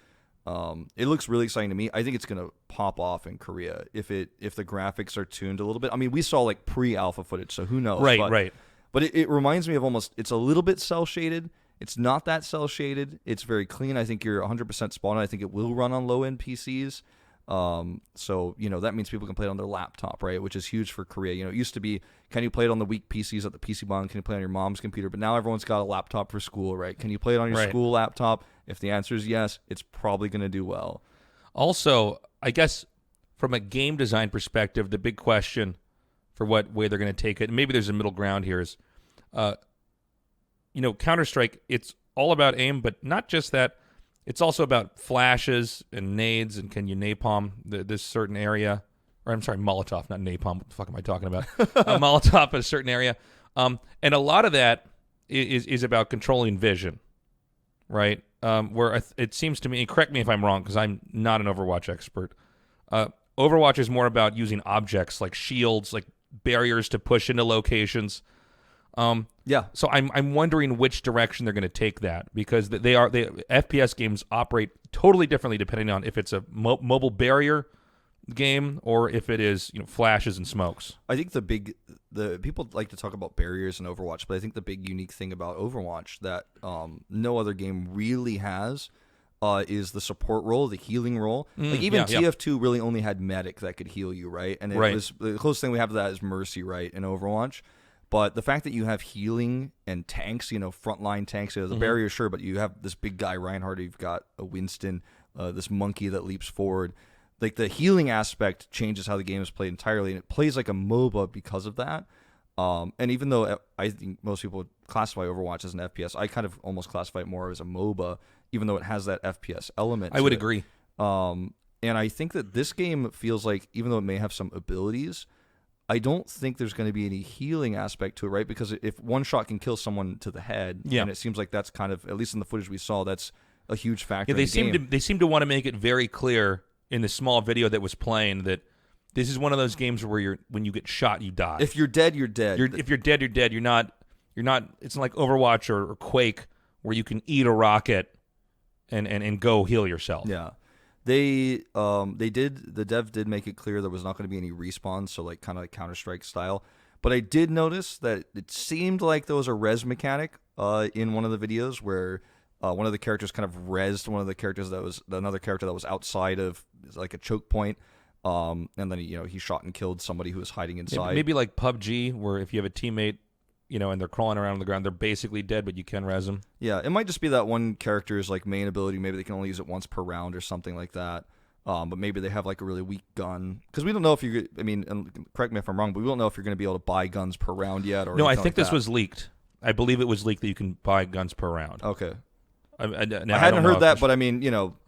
It looks really exciting to me. I think it's gonna pop off in Korea if the graphics are tuned a little bit. I mean, we saw like pre-alpha footage, so who knows? Right. But it reminds me of almost. It's a little bit cell shaded. It's not that cell shaded. It's very clean. I think you're 100% spot on. I think it will run on low end PCs. So that means people can play it on their laptop, right? Which is huge for Korea. It used to be, can you play it on the weak PCs at the PC Bond? Can you play it on your mom's computer? But now everyone's got a laptop for school, right? Can you play it on your school laptop? If the answer is yes, it's probably going to do well. Also, I guess from a game design perspective, the big question for what way they're going to take it, and maybe there's a middle ground here, is, Counter-Strike, it's all about aim, but not just that. It's also about flashes and nades, and can you napalm this certain area? Or I'm sorry, Molotov, not napalm. What the fuck am I talking about? Molotov in a certain area. And a lot of that is about controlling vision, right? Where it seems to me, and correct me if I'm wrong, because I'm not an Overwatch expert. Overwatch is more about using objects like shields, like barriers to push into locations. Yeah. So I'm wondering which direction they're going to take that, because they FPS games operate totally differently depending on if it's a mobile barrier game or if it is flashes and smokes. I think the people like to talk about barriers in Overwatch, but I think the big unique thing about Overwatch that no other game really has is the support role, the healing role. Like even TF2 really only had medic that could heal you, right? And it was the closest thing we have to that is Mercy, right, in Overwatch. But the fact that you have healing and tanks, frontline tanks, the barrier, sure, but you have this big guy, Reinhardt, you've got a Winston, this monkey that leaps forward. Like the healing aspect changes how the game is played entirely, and it plays like a MOBA because of that. And even though I think most people would classify Overwatch as an FPS, I kind of almost classify it more as a MOBA, even though it has that FPS element. I would agree. And I think that this game feels like, even though it may have some abilities, I don't think there's going to be any healing aspect to it, right? Because if one shot can kill someone to the head, and it seems like that's kind of, at least in the footage we saw, that's a huge factor. They in seem to want to make it very clear in the small video that was playing that this is one of those games where when you get shot, you die. If you're dead, you're dead. If you're dead, you're dead. You're not. It's not like Overwatch or Quake where you can eat a rocket and go heal yourself. Yeah. The dev did make it clear there was not going to be any respawns, so like kind of like Counter-Strike style. But I did notice that it seemed like there was a res mechanic in one of the videos where one of the characters kind of rezzed one of the characters that was another character that was outside of like a choke point, and then he shot and killed somebody who was hiding inside. Maybe like PUBG, where if you have a teammate, and they're crawling around on the ground, they're basically dead, but you can res them. Yeah, it might just be that one character's like main ability. Maybe they can only use it once per round or something like that. But maybe they have like a really weak gun, because we don't know if and correct me if I'm wrong, but we don't know if you're going to be able to buy guns per round yet. Or no, I think this was leaked. I believe it was leaked that you can buy guns per round. Okay. I hadn't heard that, but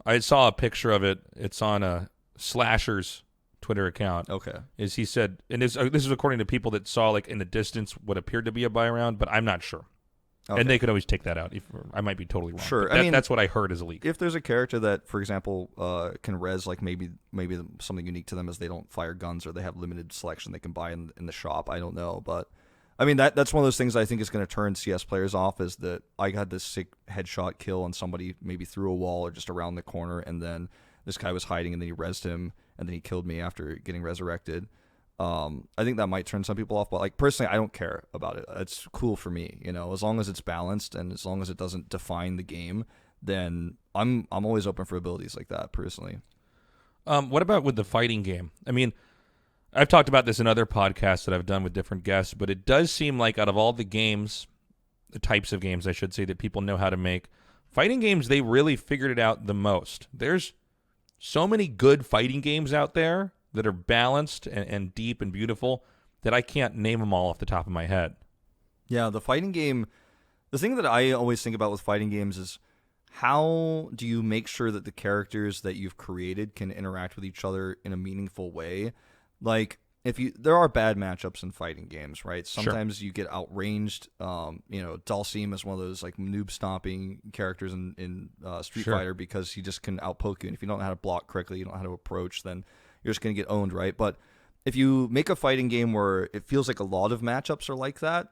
I saw a picture of it. It's on Slasher's Twitter account. Okay. He said, and this is according to people that saw like in the distance what appeared to be a buy round, but I'm not sure. Okay. And they could always take that out. I might be totally wrong. Sure. That's what I heard as a leak. If there's a character that, for example, can res, like maybe something unique to them is they don't fire guns or they have limited selection they can buy in the shop. I don't know, but that's one of those things I think is going to turn CS players off, is that I got this sick headshot kill on somebody maybe through a wall or just around the corner, and then this guy was hiding and then he rezzed him and then he killed me after getting resurrected. I think that might turn some people off, but like personally, I don't care about it. It's cool for me, as long as it's balanced and as long as it doesn't define the game, then I'm always open for abilities like that personally. What about with the fighting game? I've talked about this in other podcasts that I've done with different guests, but it does seem like out of all the games, the types of games, I should say, that people know how to make, fighting games, they really figured it out the most. There's so many good fighting games out there that are balanced and deep and beautiful that I can't name them all off the top of my head. Yeah, the fighting game, the thing that I always think about with fighting games is how do you make sure that the characters that you've created can interact with each other in a meaningful way? Like, there are bad matchups in fighting games, right? Sometimes you get outranged. Dalsim is one of those like noob stomping characters in Street Fighter, because he just can outpoke you. And if you don't know how to block correctly, you don't know how to approach, then you're just going to get owned, right? But if you make a fighting game where it feels like a lot of matchups are like that,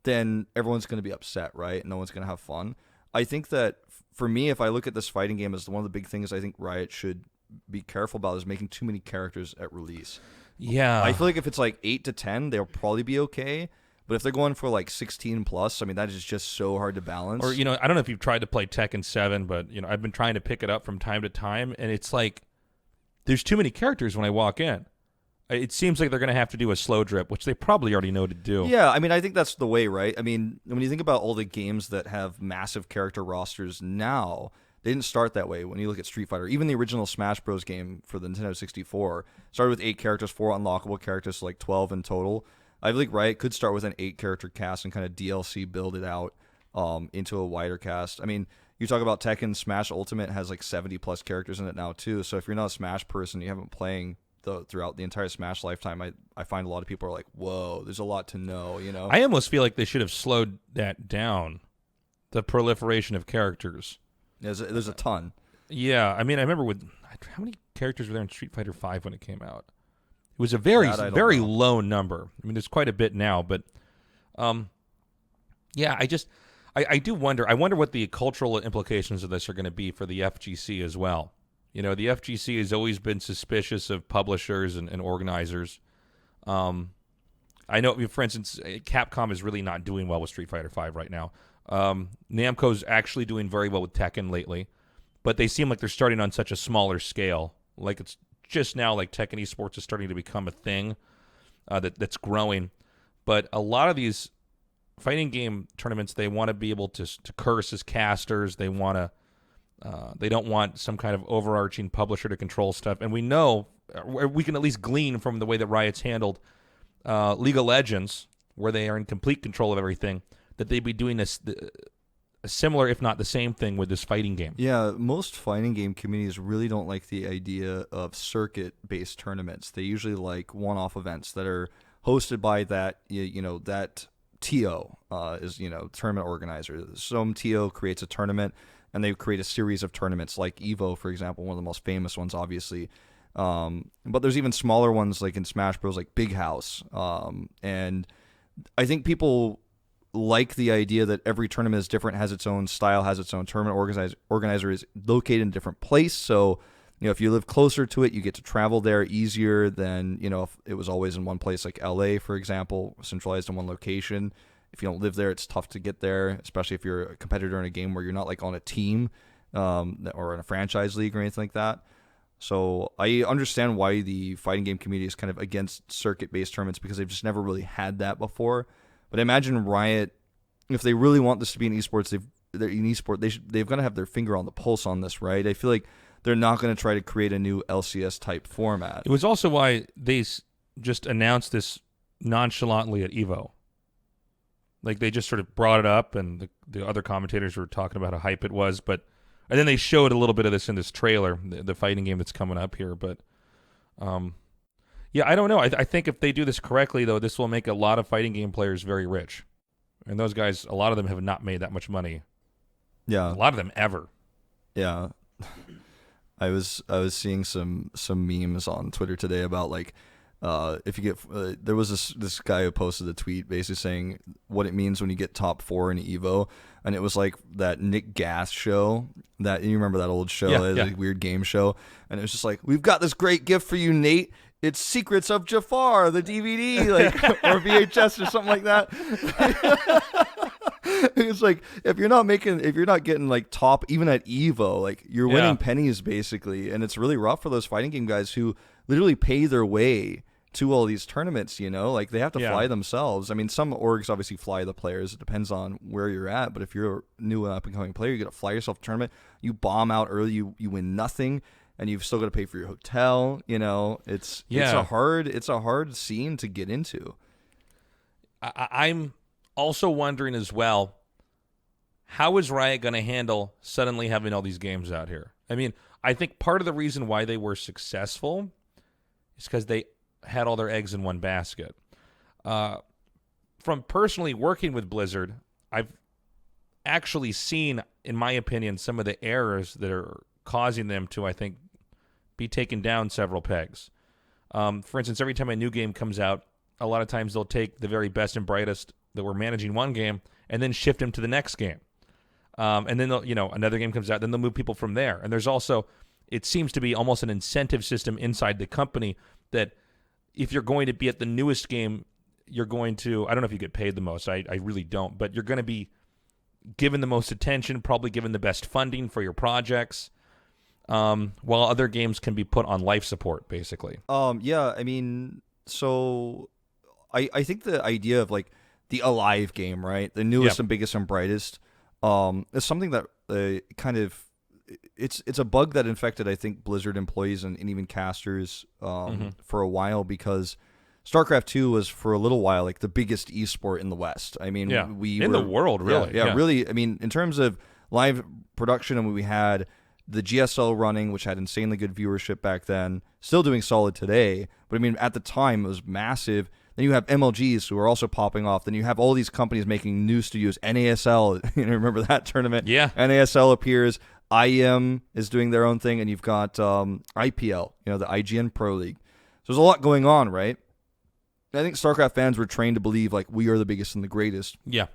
then everyone's going to be upset, right? No one's going to have fun. I think that for me, if I look at this fighting game as one of the big things I think Riot should be careful about is making too many characters at release. Yeah. I feel like if it's like 8 to 10, they'll probably be okay. But if they're going for like 16 plus, that is just so hard to balance. Or, I don't know if you've tried to play Tekken 7, but, I've been trying to pick it up from time to time, and it's like there's too many characters when I walk in. It seems like they're going to have to do a slow drip, which they probably already know to do. Yeah, I think that's the way, right? When you think about all the games that have massive character rosters now, they didn't start that way. When you look at Street Fighter, even the original Smash Bros. Game for the Nintendo 64 started with 8 characters, 4 unlockable characters, so like 12 in total. I think Riot could start with an 8-character cast and kind of DLC build it out into a wider cast. You talk about Tekken, Smash Ultimate has like 70-plus characters in it now, too. So if you're not a Smash person, you haven't playing throughout the entire Smash lifetime, I find a lot of people are like, whoa, there's a lot to know, I almost feel like they should have slowed that down, the proliferation of characters. There's a ton. Yeah, I remember how many characters were there in Street Fighter V when it came out? It was a very low number. There's quite a bit now, but Yeah, I do wonder. I wonder what the cultural implications of this are going to be for the FGC as well. You know, the FGC has always been suspicious of publishers and organizers. I know, for instance, Capcom is really not doing well with Street Fighter V right now. Namco's actually doing very well with Tekken lately, but they seem like they're starting on such a smaller scale. Like it's just now, like Tekken esports is starting to become a thing that's growing. But a lot of these fighting game tournaments, they want to be able to curse as casters. They want to. They don't want some kind of overarching publisher to control stuff. And we know, we can at least glean from the way that Riot's handled League of Legends, where they are in complete control of everything, that they'd be doing this a similar, if not the same thing, with this fighting game. Yeah, most fighting game communities really don't like the idea of circuit-based tournaments. They usually like one-off events that are hosted by that, that TO is, tournament organizer. Some TO creates a tournament, and they create a series of tournaments, like EVO, for example, one of the most famous ones, obviously. But there's even smaller ones, like in Smash Bros, like Big House. And I think people like the idea that every tournament is different, has its own style, has its own tournament organizer is located in a different place. So, if you live closer to it, you get to travel there easier than, if it was always in one place, like LA, for example, centralized in one location. If you don't live there, it's tough to get there, especially if you're a competitor in a game where you're not like on a team or in a franchise league or anything like that. So I understand why the fighting game community is kind of against circuit-based tournaments, because they've just never really had that before. But I imagine Riot, if they really want this to be an esports, they're in esport, they've got to have their finger on the pulse on this, right? I feel like they're not going to try to create a new LCS-type format. It was also why they just announced this nonchalantly at EVO. Like, they just sort of brought it up, and the other commentators were talking about how hype it was, and then they showed a little bit of this in this trailer, the fighting game that's coming up here. But, yeah, I don't know. I think if they do this correctly, though, this will make a lot of fighting game players very rich. And those guys, a lot of them have not made that much money. Yeah. A lot of them ever. Yeah. I was seeing some memes on Twitter today about, like, if you get there was this guy who posted a tweet basically saying what it means when you get top 4 in EVO, and it was like that Nick Gass show, that you remember that old show, that weird game show, and it was just like, we've got this great gift for you, Nate. It's Secrets of Jafar, the DVD, like, or VHS or something like that. It's like, if you're not getting like top even at EVO, like, you're winning pennies basically, and it's really rough for those fighting game guys who literally pay their way to all these tournaments, like, they have to fly themselves. I mean, some orgs obviously fly the players. It depends on where you're at, but if you're a new up and coming player, you got to fly yourself to tournament. You bomb out early, you win nothing, and you've still got to pay for your hotel. It's a hard scene to get into. I'm also wondering as well, how is Riot going to handle suddenly having all these games out here? I mean, I think part of the reason why they were successful is because they had all their eggs in one basket. From personally working with Blizzard, I've actually seen, in my opinion, some of the errors that are causing them to, I think, be taken down several pegs. For instance, every time a new game comes out, a lot of times they'll take the very best and brightest that were managing one game and then shift them to the next game. And then, another game comes out, then they'll move people from there. And there's also, it seems to be almost an incentive system inside the company that if you're going to be at the newest game, you're going to, I don't know if you get paid the most, I really don't, but you're going to be given the most attention, probably given the best funding for your projects, while other games can be put on life support, basically. Yeah, I mean, so I think the idea of, like, the Alive game, right? The newest and biggest and brightest, is something that kind of, it's a bug that infected, I think, Blizzard employees and even casters for a while, because StarCraft 2 was for a little while like the biggest esport in the West. I mean, the world, really. Yeah, really. I mean, in terms of live production, I mean, we had the GSL running, which had insanely good viewership back then, still doing solid today. But I mean, at the time, it was massive. Then you have MLGs who are also popping off. Then you have all these companies making new studios. NASL, remember that tournament? Yeah. NASL appears. IEM is doing their own thing, and you've got IPL, the IGN Pro League. So there's a lot going on, right? I think StarCraft fans were trained to believe, like, we are the biggest and the greatest. Yeah.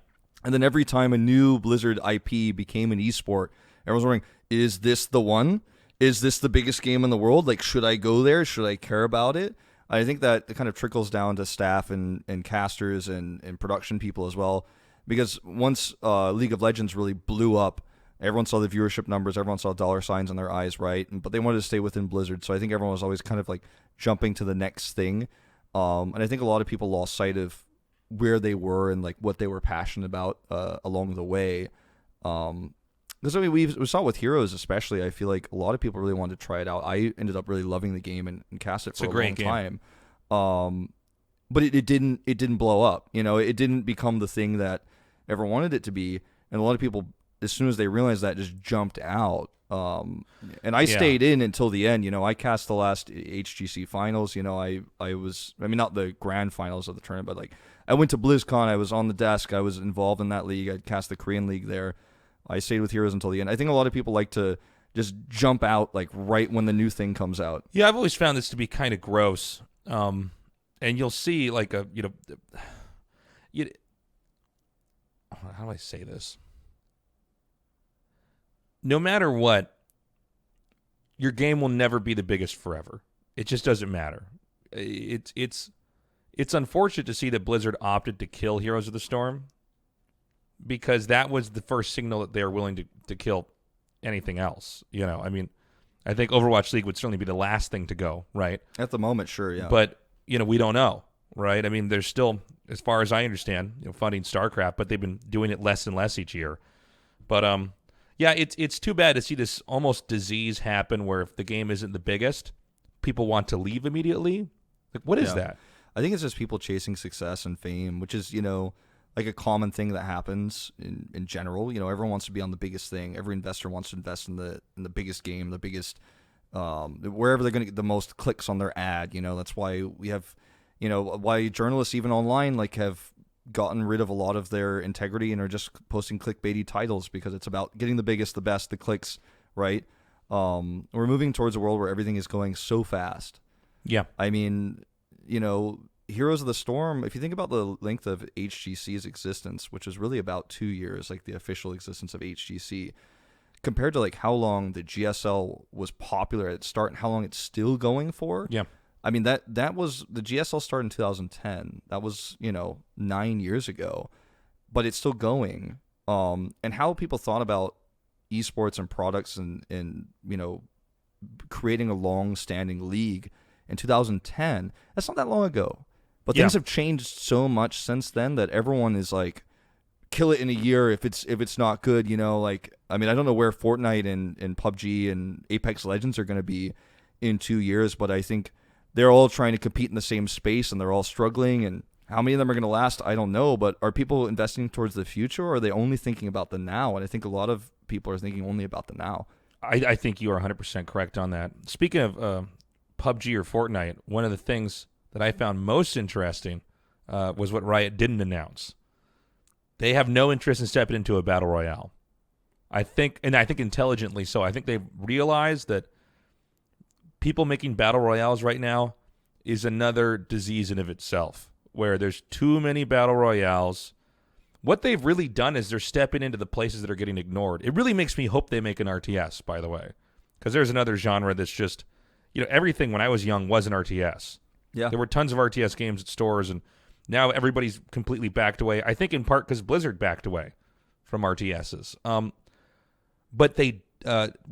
And then every time a new Blizzard IP became an esport, everyone's wondering, is this the one? Is this the biggest game in the world? Like, should I go there? Should I care about it? I think that it kind of trickles down to staff and casters and production people as well. Because once League of Legends really blew up, everyone saw the viewership numbers, everyone saw dollar signs in their eyes, right? But they wanted to stay within Blizzard, so I think everyone was always kind of like jumping to the next thing. And I think a lot of people lost sight of where they were and like what they were passionate about along the way. Because I mean, we saw it with Heroes especially. I feel like a lot of people really wanted to try it out. I ended up really loving the game and cast it for a long time. But it didn't blow up. You know, it didn't become the thing that everyone wanted it to be. And a lot of people, as soon as they realized that, just jumped out. And I stayed in until the end. You know, I cast the last HGC finals. You know, I mean, not the grand finals of the tournament, but like I went to BlizzCon. I was on the desk. I was involved in that league. I'd cast the Korean league there. I stayed with Heroes until the end. I think a lot of people like to just jump out like right when the new thing comes out. Yeah, I've always found this to be kind of gross. And you'll see like how do I say this? No matter what, your game will never be the biggest forever. It just doesn't matter. It's unfortunate to see that Blizzard opted to kill Heroes of the Storm, because that was the first signal that they were willing to kill anything else. You know, I mean, I think Overwatch League would certainly be the last thing to go, right? At the moment, sure, yeah. But, you know, we don't know, right? I mean, there's still, as far as I understand, funding StarCraft, but they've been doing it less and less each year. But, yeah, it's too bad to see this almost disease happen where if the game isn't the biggest, people want to leave immediately. Like, what is that? I think it's just people chasing success and fame, which is, you know, like a common thing that happens in general. You know, everyone wants to be on the biggest thing. Every investor wants to invest in the biggest game, the biggest, wherever they're going to get the most clicks on their ad. You know, that's why we have, you know, why journalists even online like have gotten rid of a lot of their integrity and are just posting clickbaity titles, because it's about getting the biggest, the best, the clicks, right? We're moving towards a world where everything is going so fast. Yeah. I mean, you know, Heroes of the Storm, if you think about the length of HGC's existence, which is really about 2 years, like the official existence of HGC, compared to like how long the GSL was popular at its start and how long it's still going for. Yeah. I mean, that was, the GSL started in 2010. That was, you know, 9 years ago, but it's still going. And how people thought about esports and products and you know, creating a long-standing league in 2010, that's not that long ago. But things have changed so much since then that everyone is like, kill it in a year if it's not good, you know. Like, I mean, I don't know where Fortnite and PUBG and Apex Legends are going to be in 2 years, but I think they're all trying to compete in the same space and they're all struggling. And how many of them are going to last, I don't know. But are people investing towards the future, or are they only thinking about the now? And I think a lot of people are thinking only about the now. I think you are 100% correct on that. Speaking of PUBG or Fortnite, one of the things that I found most interesting was what Riot didn't announce. They have no interest in stepping into a battle royale. I think intelligently so. I think they've realized that people making battle royales right now is another disease in of itself, where there's too many battle royales. What they've really done is they're stepping into the places that are getting ignored. It really makes me hope they make an RTS, by the way, because there's another genre that's just, you know, everything when I was young was an RTS. Yeah. There were tons of RTS games at stores, and now everybody's completely backed away. I think in part because Blizzard backed away from RTSs. But they,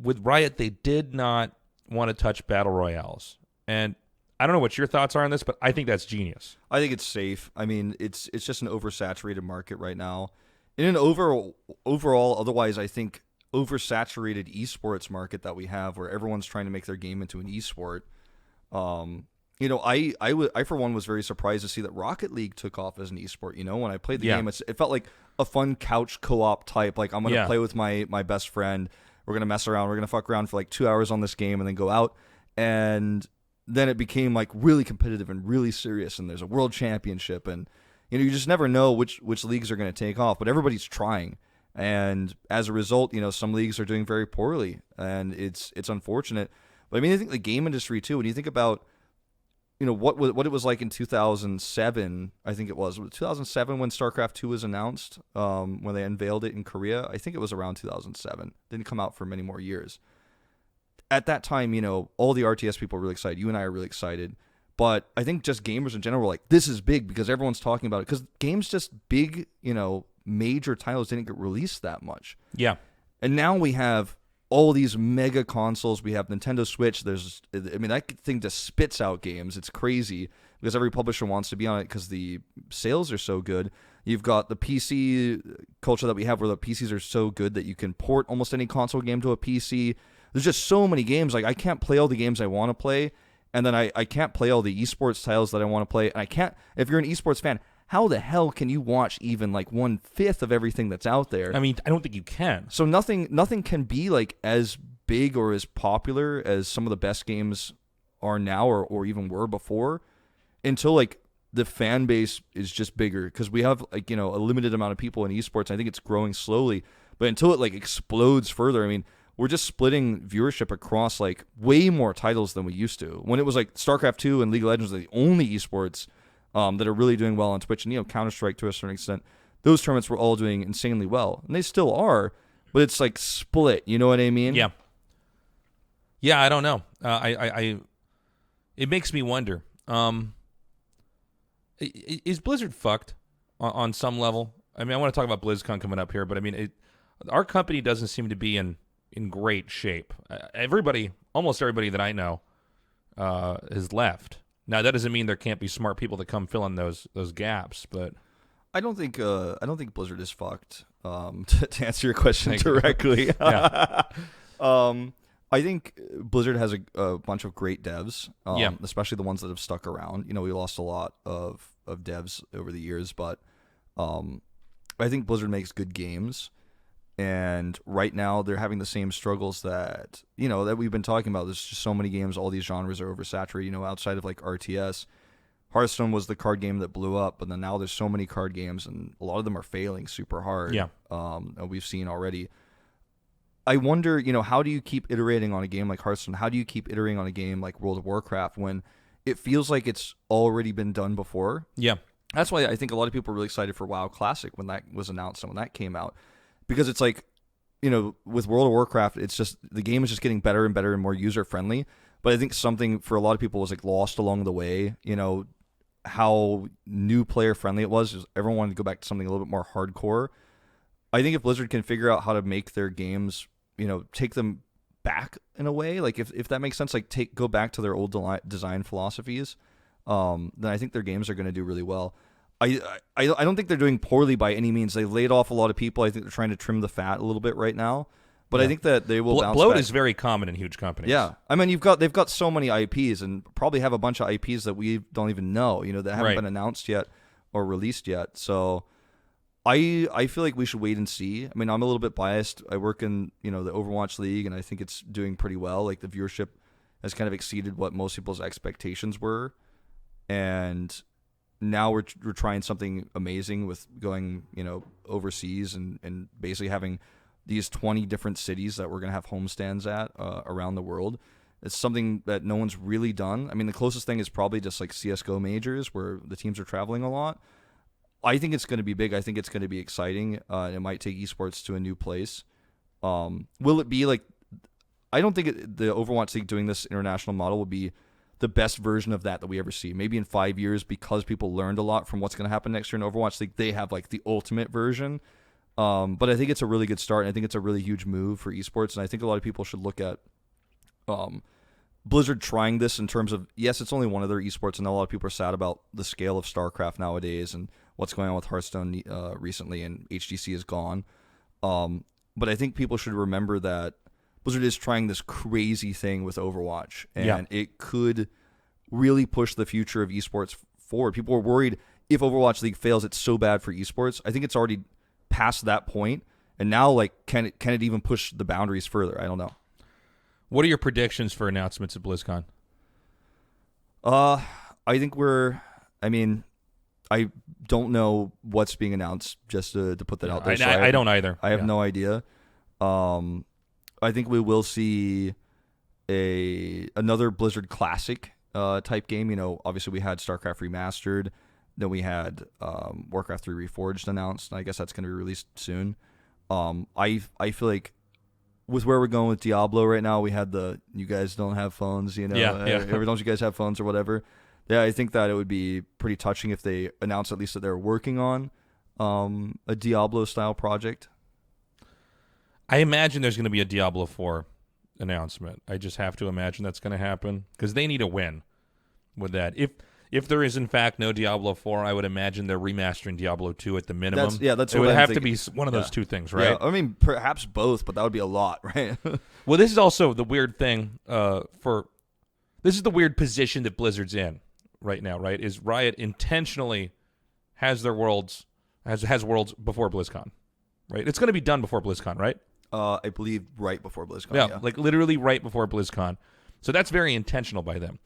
with Riot, they did not want to touch battle royales. And I don't know what your thoughts are on this, but I think that's genius. I think it's safe. I mean, it's just an oversaturated market right now. In an overall, otherwise, I think oversaturated esports market that we have, where everyone's trying to make their game into an esport. You know, I for one was very surprised to see that Rocket League took off as an esport. You know, when I played the game, it felt like a fun couch co-op type. Like, I'm going to play with my best friend. We're going to mess around. We're going to fuck around for like 2 hours on this game and then go out. And then it became like really competitive and really serious. And there's a world championship. And, you know, you just never know which leagues are going to take off. But everybody's trying. And as a result, you know, some leagues are doing very poorly. And it's unfortunate. But I mean, I think the game industry too, when you think about what it was like in 2007. I think it was 2007 when StarCraft 2 was announced, when they unveiled it in Korea. I think it was around 2007. Didn't come out for many more years. At that time, all the RTS people were really excited. You and I are really excited. But I think just gamers in general were like, this is big because everyone's talking about it. Because games just big, major titles didn't get released that much. Yeah. And now we have all these mega consoles. We have Nintendo Switch. That thing just spits out games. It's crazy because every publisher wants to be on it because the sales are so good. You've got the PC culture that we have where the PCs are so good that you can port almost any console game to a PC. There's just so many games. Like, I can't play all the games I want to play, and then I can't play all the esports titles that I want to play. And I can't, if you're an esports fan, how the hell can you watch even like 1/5 of everything that's out there? I mean, I don't think you can. So nothing can be like as big or as popular as some of the best games are now or even were before until like the fan base is just bigger, because we have like, a limited amount of people in esports. I think it's growing slowly, but until it like explodes further, I mean, we're just splitting viewership across like way more titles than we used to. When it was like StarCraft 2 and League of Legends are the only esports that are really doing well on Twitch, and Counter-Strike to a certain extent, those tournaments were all doing insanely well, and they still are, but it's like split. You know what I mean? Yeah. Yeah, I don't know. It makes me wonder. Is Blizzard fucked on some level? I mean, I want to talk about BlizzCon coming up here, but I mean, our company doesn't seem to be in great shape. Almost everybody that I know has left. Now, that doesn't mean there can't be smart people that come fill in those gaps, but I don't think Blizzard is fucked. To answer your question directly, yeah. I think Blizzard has a bunch of great devs, especially the ones that have stuck around. We lost a lot of devs over the years, but I think Blizzard makes good games. And right now they're having the same struggles that we've been talking about. There's just so many games, all these genres are oversaturated. Outside of like RTS, Hearthstone was the card game that blew up, but then now there's so many card games, and a lot of them are failing super hard. Yeah. And we've seen already. I wonder, how do you keep iterating on a game like Hearthstone? How do you keep iterating on a game like World of Warcraft when it feels like it's already been done before? Yeah. That's why I think a lot of people are really excited for WoW Classic when that was announced and when that came out. Because it's like, with World of Warcraft, it's just, the game is just getting better and better and more user-friendly. But I think something for a lot of people was like lost along the way, how new player-friendly it was. Everyone wanted to go back to something a little bit more hardcore. I think if Blizzard can figure out how to make their games, take them back in a way, like if that makes sense, like go back to their old design philosophies, then I think their games are going to do really well. I don't think they're doing poorly by any means. They laid off a lot of people. I think they're trying to trim the fat a little bit right now, but I think that they will bounce bloat back. is very common in huge companies. Yeah, I mean they've got so many IPs and probably have a bunch of IPs that we don't even know, that haven't been announced yet or released yet. So I feel like we should wait and see. I mean, I'm a little bit biased. I work in the Overwatch League, and I think it's doing pretty well. Like the viewership has kind of exceeded what most people's expectations were, and now we're trying something amazing with going overseas and basically having these 20 different cities that we're going to have homestands at around the world. It's something that no one's really done. I mean, the closest thing is probably just like CSGO majors where the teams are traveling a lot. I think it's going to be big. I think it's going to be exciting. It might take esports to a new place. Will it be like, I don't think the Overwatch League doing this international model will be the best version of that we ever see. Maybe in 5 years, because people learned a lot from what's going to happen next year in Overwatch League, they have like the ultimate version. But I think it's a really good start, and I think it's a really huge move for esports, and I think a lot of people should look at Blizzard trying this in terms of, yes, it's only one of their esports, and a lot of people are sad about the scale of StarCraft nowadays and what's going on with Hearthstone recently, and HGC is gone. But I think people should remember that Blizzard is trying this crazy thing with Overwatch, and it could really push the future of esports forward. People are worried if Overwatch League fails, it's so bad for esports. I think it's already past that point, and now like can it even push the boundaries further? I don't know. What are your predictions for announcements at BlizzCon? I think I don't know what's being announced, just to put that out there. I don't either. I have no idea. I think we will see another Blizzard Classic type game. Obviously we had StarCraft Remastered, then we had Warcraft 3 Reforged announced, and I guess that's going to be released soon. I feel like with where we're going with Diablo right now, we had you guys don't have phones, Yeah. Don't you guys have phones or whatever? Yeah, I think that it would be pretty touching if they announced at least that they're working on a Diablo-style project. I imagine there's going to be a Diablo 4 announcement. I just have to imagine that's going to happen because they need a win with that. If there is, in fact, no Diablo 4, I would imagine they're remastering Diablo 2 at the minimum. That's it what would I'm have thinking. to be one of those two things, right? Yeah, I mean, perhaps both, but that would be a lot, right? Well, this is also the weird thing this is the weird position that Blizzard's in right now, right? Is Riot intentionally has their worlds has worlds before BlizzCon, right? It's going to be done before BlizzCon, right? I believe right before BlizzCon. Yeah, like literally right before BlizzCon. So that's very intentional by them.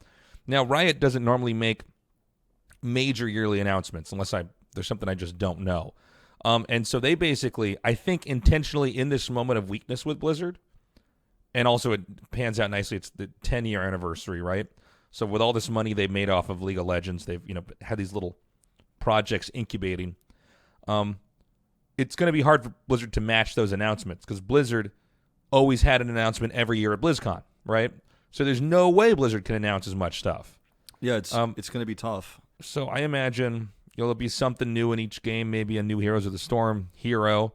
Now, Riot doesn't normally make major yearly announcements unless there's something I just don't know. And so they basically, I think intentionally in this moment of weakness with Blizzard, and also it pans out nicely, it's the 10-year anniversary, right? So with all this money they've made off of League of Legends, they've had these little projects incubating. It's going to be hard for Blizzard to match those announcements because Blizzard always had an announcement every year at BlizzCon, right? So there's no way Blizzard can announce as much stuff. Yeah, it's going to be tough. So I imagine there'll be something new in each game, maybe a new Heroes of the Storm hero,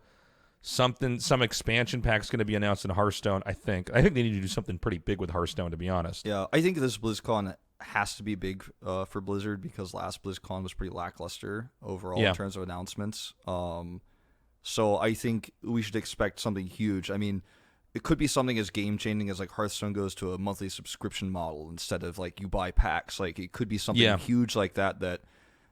some expansion pack's going to be announced in Hearthstone, I think. I think they need to do something pretty big with Hearthstone, to be honest. Yeah, I think this BlizzCon has to be big for Blizzard because last BlizzCon was pretty lackluster overall in terms of announcements. So I think we should expect something huge. I mean, it could be something as game-changing as like Hearthstone goes to a monthly subscription model instead of like you buy packs. Like it could be something huge like that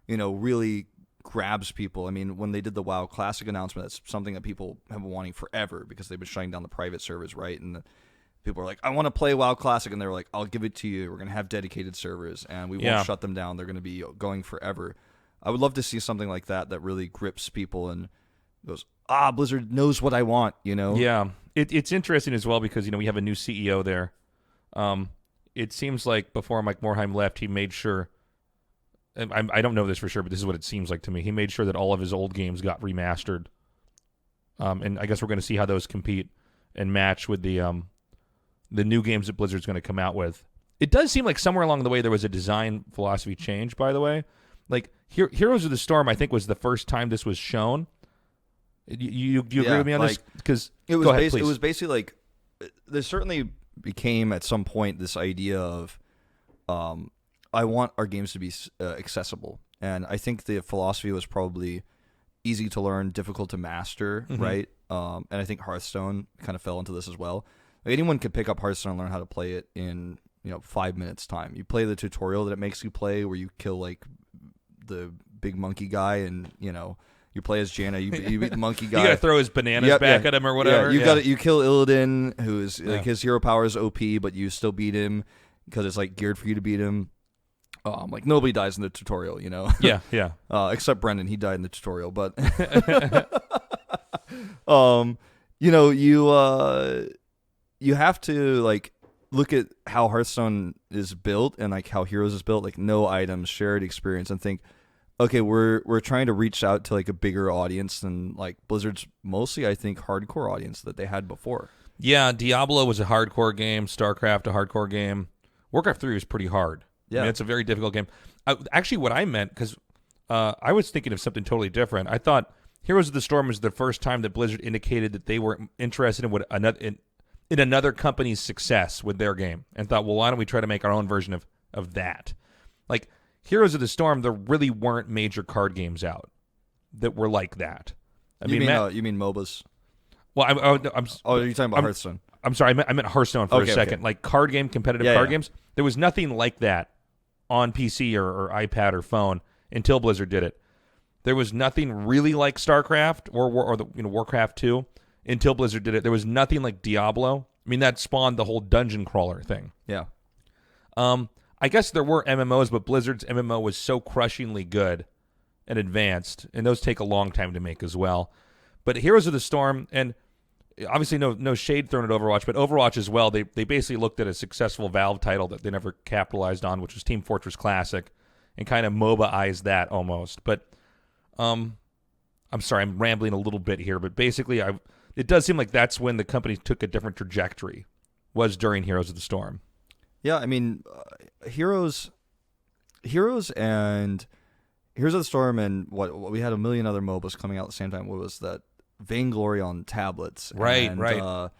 really grabs people. I mean, when they did the WoW Classic announcement, that's something that people have been wanting forever because they've been shutting down the private servers, right? And people are like, I want to play WoW Classic, and they're like, I'll give it to you. We're going to have dedicated servers, and we won't shut them down. They're going to be going forever. I would love to see something like that really grips people and goes, Blizzard knows what I want, Yeah. It's interesting as well because, we have a new CEO there. It seems like before Mike Morhaime left, he made sure, and I don't know this for sure, but this is what it seems like to me. He made sure that all of his old games got remastered. And I guess we're going to see how those compete and match with the new games that Blizzard's going to come out with. It does seem like somewhere along the way there was a design philosophy change, by the way. Like, Heroes of the Storm, I think, was the first time this was shown. You agree with me on this? Because it was basically like there certainly became at some point this idea of I want our games to be accessible, and I think the philosophy was probably easy to learn, difficult to master, right? And I think Hearthstone kind of fell into this as well. Like anyone could pick up Hearthstone and learn how to play it in 5 minutes time. You play the tutorial that it makes you play, where you kill like the big monkey guy, and you play as Janna. You beat the monkey guy. You gotta throw his bananas back at him or whatever. Yeah, you kill Illidan, who is like his hero power is OP, but you still beat him because it's like geared for you to beat him. Like nobody dies in the tutorial, Yeah. Except Brendan, he died in the tutorial. But you have to like look at how Hearthstone is built and like how Heroes is built, like no items, shared experience, and think, okay, we're trying to reach out to like a bigger audience than like Blizzard's mostly, I think, hardcore audience that they had before. Yeah, Diablo was a hardcore game. StarCraft a hardcore game. Warcraft 3 was pretty hard. Yeah, I mean, it's a very difficult game. Actually, what I meant, because I was thinking of something totally different. I thought Heroes of the Storm was the first time that Blizzard indicated that they were interested in another company's success with their game, and thought, well, why don't we try to make our own version of that? Like Heroes of the Storm, there really weren't major card games out that were like that. You mean MOBAs? Well, you're talking about Hearthstone. I'm sorry, I meant Hearthstone for a second. Okay. Like card game, competitive card games. There was nothing like that on PC or iPad or phone until Blizzard did it. There was nothing really like StarCraft or the Warcraft 2 until Blizzard did it. There was nothing like Diablo. I mean, that spawned the whole dungeon crawler thing. Yeah. I guess there were MMOs, but Blizzard's MMO was so crushingly good and advanced, and those take a long time to make as well. But Heroes of the Storm, and obviously no shade thrown at Overwatch, but Overwatch as well, they basically looked at a successful Valve title that they never capitalized on, which was Team Fortress Classic, and kind of MOBA-ized that almost. But I'm sorry, I'm rambling a little bit here, but basically it does seem like that's when the company took a different trajectory, was during Heroes of the Storm. Yeah, I mean, Heroes and Heroes of the Storm and what we had a million other MOBAs coming out at the same time. What was that? Vainglory on tablets. Right, and, right.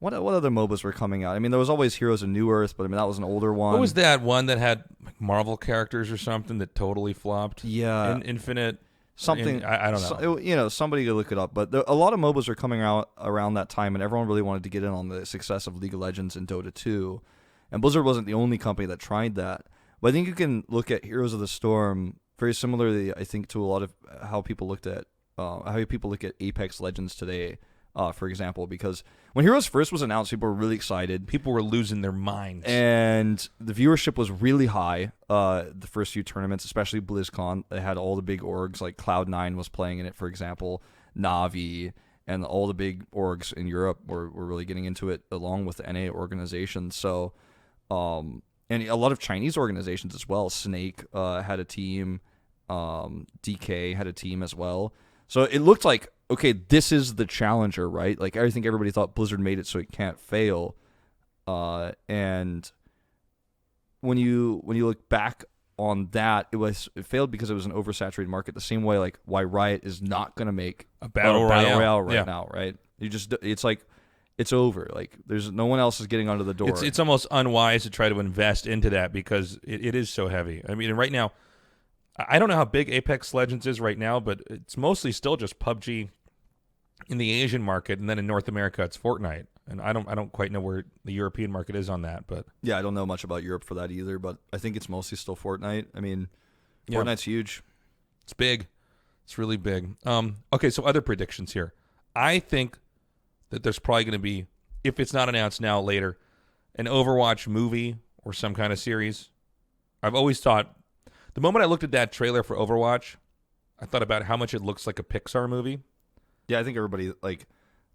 What other MOBAs were coming out? I mean, there was always Heroes of New Earth, but I mean that was an older one. What was that one that had like Marvel characters or something that totally flopped? Yeah, Infinite something. I don't know. Somebody could look it up. But a lot of MOBAs were coming out around that time, and everyone really wanted to get in on the success of League of Legends and Dota 2. And Blizzard wasn't the only company that tried that. But I think you can look at Heroes of the Storm very similarly, I think, to a lot of how people look at Apex Legends today, for example, because when Heroes first was announced, people were really excited. People were losing their minds. And the viewership was really high the first few tournaments, especially BlizzCon. They had all the big orgs, like Cloud9 was playing in it, for example, Na'Vi, and all the big orgs in Europe were really getting into it, along with the NA organizations. So, and a lot of Chinese organizations as well. Snake had a team. DK had a team as well. So it looked like, okay, this is the challenger, right? Like, I think everybody thought Blizzard made it so it can't fail. And when you look back on that, it failed because it was an oversaturated market. The same way, like, why Riot is not going to make a battle royale right now, right? It's like, it's over. Like, there's no one else is getting under the door. It's almost unwise to try to invest into that because it is so heavy. I mean, right now, I don't know how big Apex Legends is right now, but it's mostly still just PUBG in the Asian market, and then in North America it's Fortnite. And I don't quite know where the European market is on that, but yeah, I don't know much about Europe for that either, but I think it's mostly still Fortnite. I mean, Fortnite's huge. It's big. It's really big. Okay, so other predictions here. I think that there's probably going to be, if it's not announced now, later, an Overwatch movie or some kind of series. I've always thought, the moment I looked at that trailer for Overwatch, I thought about how much it looks like a Pixar movie. Yeah, I think everybody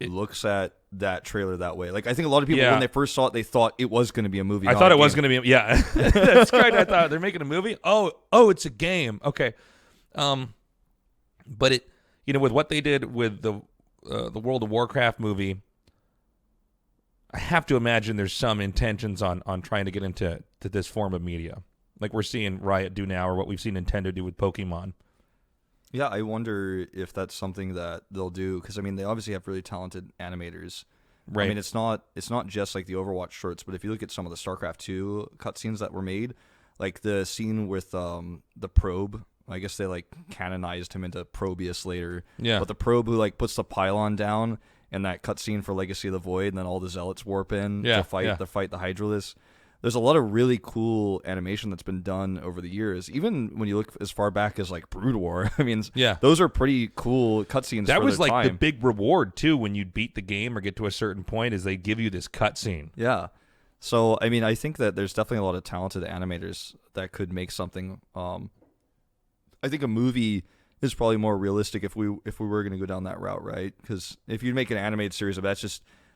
looks at that trailer that way. Like, I think a lot of people, when they first saw it, they thought it was going to be a movie. I thought it was going to be, yeah. That's right. I thought they're making a movie. Oh, it's a game. Okay. But it, with what they did with the World of Warcraft movie, I have to imagine there's some intentions on trying to get into this form of media. Like we're seeing Riot do now, or what we've seen Nintendo do with Pokemon. Yeah, I wonder if that's something that they'll do, because I mean, they obviously have really talented animators. Right. I mean, it's not just like the Overwatch shorts, but if you look at some of the StarCraft 2 cutscenes that were made, like the scene with the probe, I guess they like canonized him into Probius later. Yeah. But the probe who like puts the pylon down, and that cutscene for Legacy of the Void, and then all the zealots warp in to fight the Hydralisk. There's a lot of really cool animation that's been done over the years. Even when you look as far back as like Brood War, I mean, those are pretty cool cutscenes. That was like time. The big reward too when you'd beat the game or get to a certain point, is they give you this cutscene. Yeah. So I mean, I think that there's definitely a lot of talented animators that could make something. I think a movie is probably more realistic if we were going to go down that route, right? Because if you make an animated series of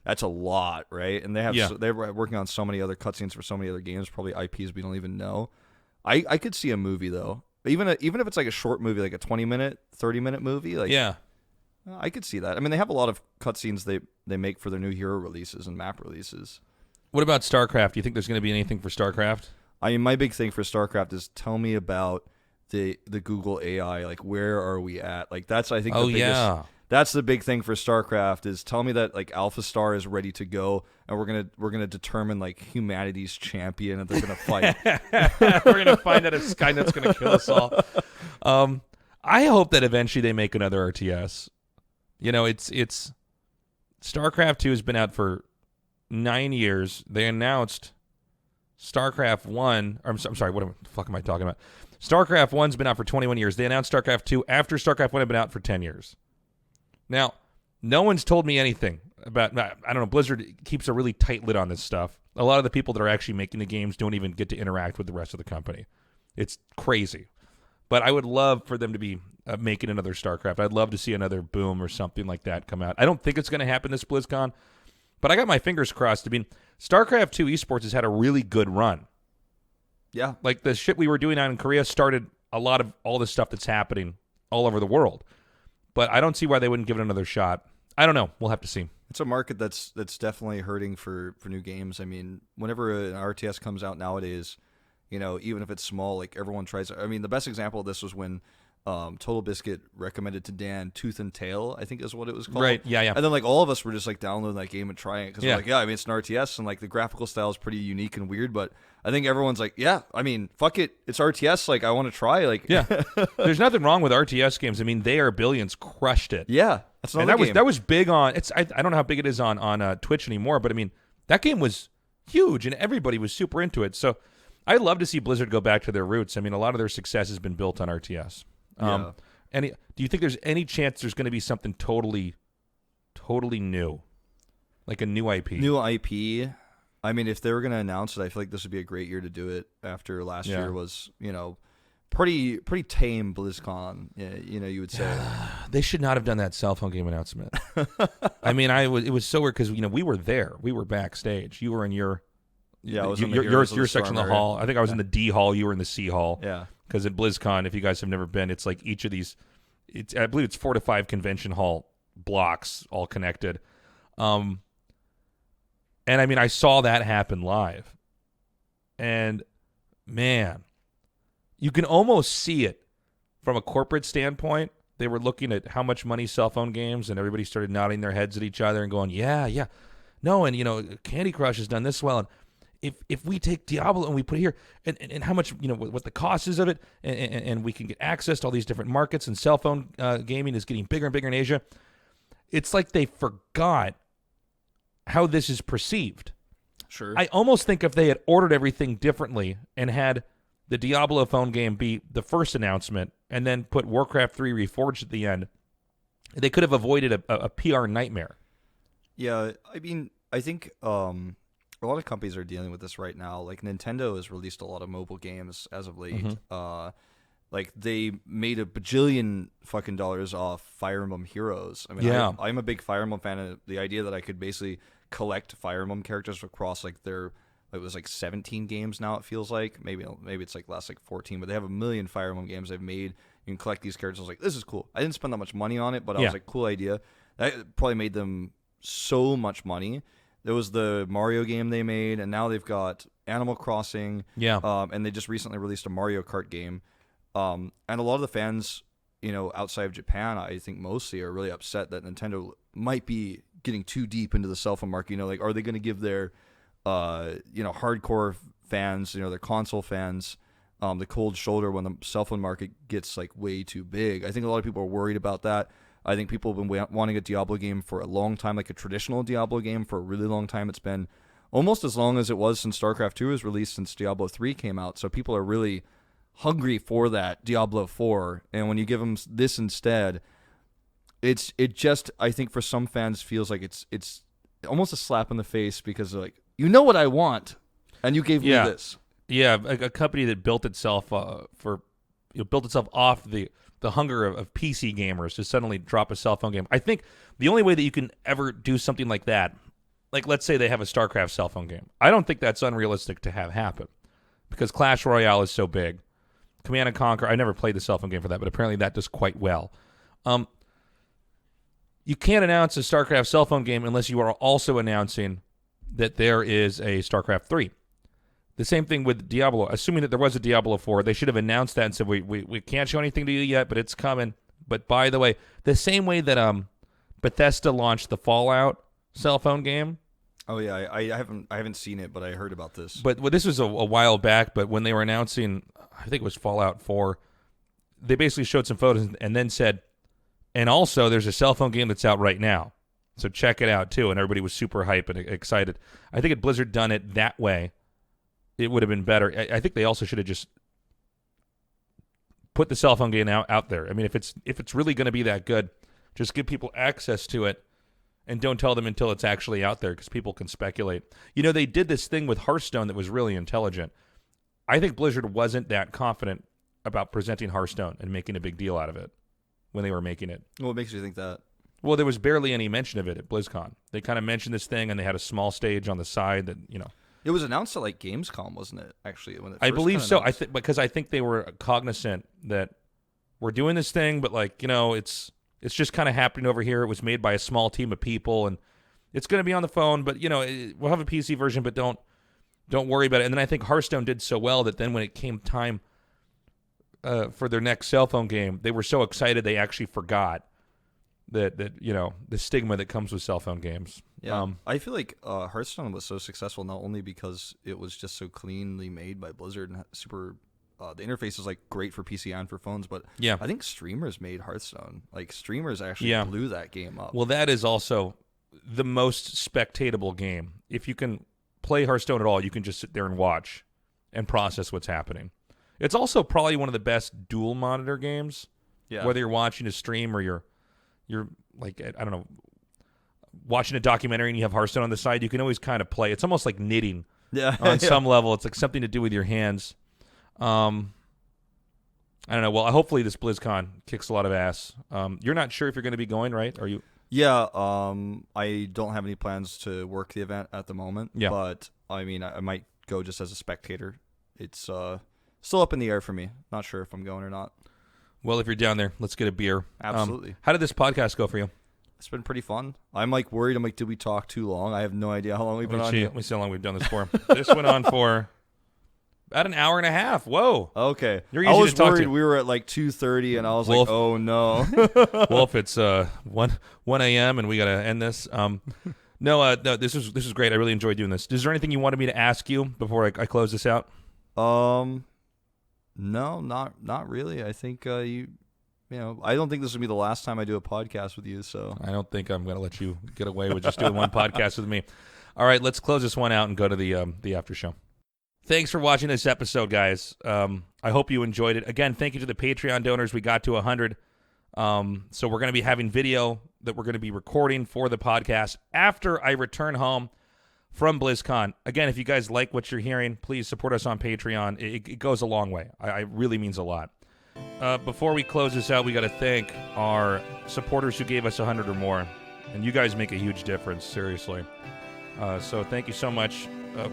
that's a lot, right? And they're working on so many other cutscenes for so many other games, probably IPs we don't even know. I could see a movie though, even if it's like a short movie, like a 20-minute, 30-minute movie. Like, yeah, I could see that. I mean, they have a lot of cutscenes they make for their new hero releases and map releases. What about StarCraft? Do you think there's going to be anything for StarCraft? I mean, my big thing for StarCraft is tell me about the Google AI. Like, where are we at? Like, that's I think the biggest. Yeah. That's the big thing for StarCraft is tell me that like Alpha Star is ready to go, and we're gonna determine like humanity's champion, and they're gonna fight. We're gonna find out if Skynet's gonna kill us all. I hope that eventually they make another RTS. It's StarCraft 2 has been out for 9 years. They announced StarCraft 1. I'm sorry, what the fuck am I talking about? StarCraft 1's been out for 21 years. They announced StarCraft 2 after StarCraft 1 had been out for 10 years. Now, no one's told me anything about, I don't know, Blizzard keeps a really tight lid on this stuff. A lot of the people that are actually making the games don't even get to interact with the rest of the company. It's crazy. But I would love for them to be making another StarCraft. I'd love to see another Boom or something like that come out. I don't think it's going to happen this BlizzCon, but I got my fingers crossed. I mean, StarCraft 2 esports has had a really good run. Yeah. Like the shit we were doing out in Korea started a lot of all the stuff that's happening all over the world. But I don't see why they wouldn't give it another shot. I don't know. We'll have to see. It's a market that's definitely hurting for new games. I mean, whenever an RTS comes out nowadays, even if it's small, like everyone tries. I mean, the best example of this was when Total Biscuit recommended to Dan Tooth and Tail, I think is what it was called. Right, yeah. And then like all of us were just like downloading that game and trying it because we're like, I mean, it's an RTS and like the graphical style is pretty unique and weird, but I think everyone's like, yeah, I mean, fuck it, it's RTS. Like I want to try. Like, yeah, there's nothing wrong with RTS games. I mean, They Are Billions crushed it. Yeah, that's another game. That was big on. I don't know how big it is on Twitch anymore, but I mean, that game was huge and everybody was super into it. So I'd love to see Blizzard go back to their roots. I mean, a lot of their success has been built on RTS. Do you think there's any chance there's going to be something totally new, like a new IP? New IP. I mean, if they were going to announce it, I feel like this would be a great year to do it. After last year was, pretty tame BlizzCon. You would say they should not have done that cell phone game announcement. I mean, it was so weird because we were there, we were backstage. You were in your your section of the hall. I think I was in the D hall. You were in the C hall. Yeah. Because at BlizzCon, if you guys have never been, it's like each of these, I believe it's 4 to 5 convention hall blocks all connected. And I mean, I saw that happen live. And man, you can almost see it from a corporate standpoint. They were looking at how much money cell phone games, and everybody started nodding their heads at each other and going, yeah. No, and Candy Crush has done this well. And if we take Diablo and we put it here, and how much, what the cost is of it, and we can get access to all these different markets, and cell phone gaming is getting bigger and bigger in Asia. It's like they forgot how this is perceived. Sure. I almost think if they had ordered everything differently and had the Diablo phone game be the first announcement and then put Warcraft 3 Reforged at the end, they could have avoided a PR nightmare. Yeah, I mean, I think a lot of companies are dealing with this right now. Like Nintendo has released a lot of mobile games as of late. Mm-hmm. Like they made a bajillion fucking dollars off Fire Emblem Heroes. I mean, I'm a big Fire Emblem fan, and the idea that I could basically collect Fire Emblem characters across like it was like 17 games now. It feels like maybe it's like last like 14, but they have a million Fire Emblem games they've made. You can collect these characters. I was like, this is cool. I didn't spend that much money on it, but I was like, cool idea. That probably made them so much money. There was the Mario game they made, and now they've got Animal Crossing. Yeah. And they just recently released a Mario Kart game. And a lot of the fans, outside of Japan, I think mostly are really upset that Nintendo might be getting too deep into the cell phone market. Like, are they going to give their, hardcore fans, their console fans, the cold shoulder when the cell phone market gets like way too big? I think a lot of people are worried about that. I think people have been wanting a Diablo game for a long time, like a traditional Diablo game for a really long time. It's been almost as long as it was since StarCraft 2 was released, since Diablo 3 came out. So people are really hungry for that Diablo 4. And when you give them this instead, it just, I think for some fans feels like it's almost a slap in the face, because they're like, what I want, and you gave me this. Yeah, a company that built itself built itself off the hunger of PC gamers to suddenly drop a cell phone game. I think the only way that you can ever do something like that, like let's say they have a StarCraft cell phone game, I don't think that's unrealistic to have happen, because Clash Royale is so big. Command & Conquer, I never played the cell phone game for that, but apparently that does quite well. You can't announce a StarCraft cell phone game unless you are also announcing that there is a StarCraft 3. The same thing with Diablo. Assuming that there was a Diablo 4, they should have announced that and said, we can't show anything to you yet, but it's coming. But by the way, the same way that Bethesda launched the Fallout cell phone game. Oh yeah, I haven't seen it, but I heard about this. But this was a while back. But when they were announcing, I think it was Fallout 4, they basically showed some photos and then said, and also there's a cell phone game that's out right now, so check it out too. And everybody was super hype and excited. I think if Blizzard done it that way, it would have been better. I think they also should have just put the cell phone game out there. I mean, if it's really going to be that good, just give people access to it, and don't tell them until it's actually out there, because people can speculate. They did this thing with Hearthstone that was really intelligent. I think Blizzard wasn't that confident about presenting Hearthstone and making a big deal out of it. when they were making it. What makes you think that? Well, there was barely any mention of it at BlizzCon. They kind of mentioned this thing, and they had a small stage on the side that, It was announced at like Gamescom, wasn't it? Actually, when I believe so. Because I think they were cognizant that we're doing this thing, but it's just kind of happening over here. It was made by a small team of people, and it's going to be on the phone. But we'll have a PC version, but don't worry about it. And then I think Hearthstone did so well that then when it came time for their next cell phone game, they were so excited they actually forgot that the stigma that comes with cell phone games. Yeah, I feel like Hearthstone was so successful not only because it was just so cleanly made by Blizzard and super. The interface is like great for PC and for phones, but yeah, I think streamers made Hearthstone. Like streamers actually blew that game up. Well, that is also the most spectatable game. If you can play Hearthstone at all, you can just sit there and watch and process what's happening. It's also probably one of the best dual monitor games. Yeah, whether you're watching a stream or you're like, I don't know, watching a documentary and you have Hearthstone on the side, you can always kind of play. It's almost like knitting. Yeah. On some level. It's like something to do with your hands. I don't know. Well, hopefully this BlizzCon kicks a lot of ass. You're not sure if you're going to be going, right? Are you? Yeah. I don't have any plans to work the event at the moment. Yeah. But I mean, I might go just as a spectator. It's still up in the air for me. Not sure if I'm going or not. Well, if you're down there, let's get a beer. Absolutely. How did this podcast go for you? It's been pretty fun. I'm like worried. I'm like, did we talk too long? I have no idea how long we've been on here. Let me see how long we've done this for. This went on for about an hour and a half. Whoa. Okay. You're I easy was to talk worried to. we were at like 2:30, and I was Wolf. like, oh no. Wolf, it's 1 a.m. and we got to end this. No, this is great. I really enjoyed doing this. Is there anything you wanted me to ask you before I close this out? No, not really. I think I don't think this will be the last time I do a podcast with you. So I don't think I'm going to let you get away with just doing one podcast with me. All right, let's close this one out and go to the after show. Thanks for watching this episode, guys. I hope you enjoyed it. Again, thank you to the Patreon donors. We got to 100. So we're going to be having video that we're going to be recording for the podcast after I return home from BlizzCon. Again, if you guys like what you're hearing, please support us on Patreon. It goes a long way. It really means a lot. Before we close this out, we got to thank our supporters who gave us 100 or more. And you guys make a huge difference, seriously. So thank you so much.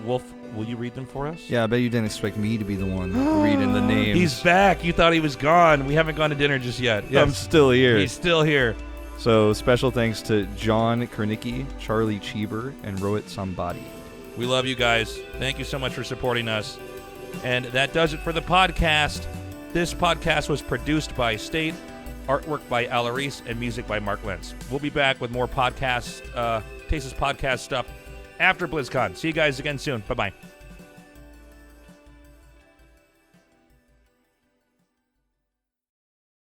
Wolf, will you read them for us? Yeah, I bet you didn't expect me to be the one reading the names. He's back. You thought he was gone. We haven't gone to dinner just yet. Yes. I'm still here. He's still here. So special thanks to John Kernicki, Charlie Cheever, and Rohit Sambadi. We love you guys. Thank you so much for supporting us. And that does it for the podcast. This podcast was produced by State, artwork by Alaris, and music by Mark Lentz. We'll be back with more podcast, Tasteless podcast stuff after BlizzCon. See you guys again soon. Bye-bye.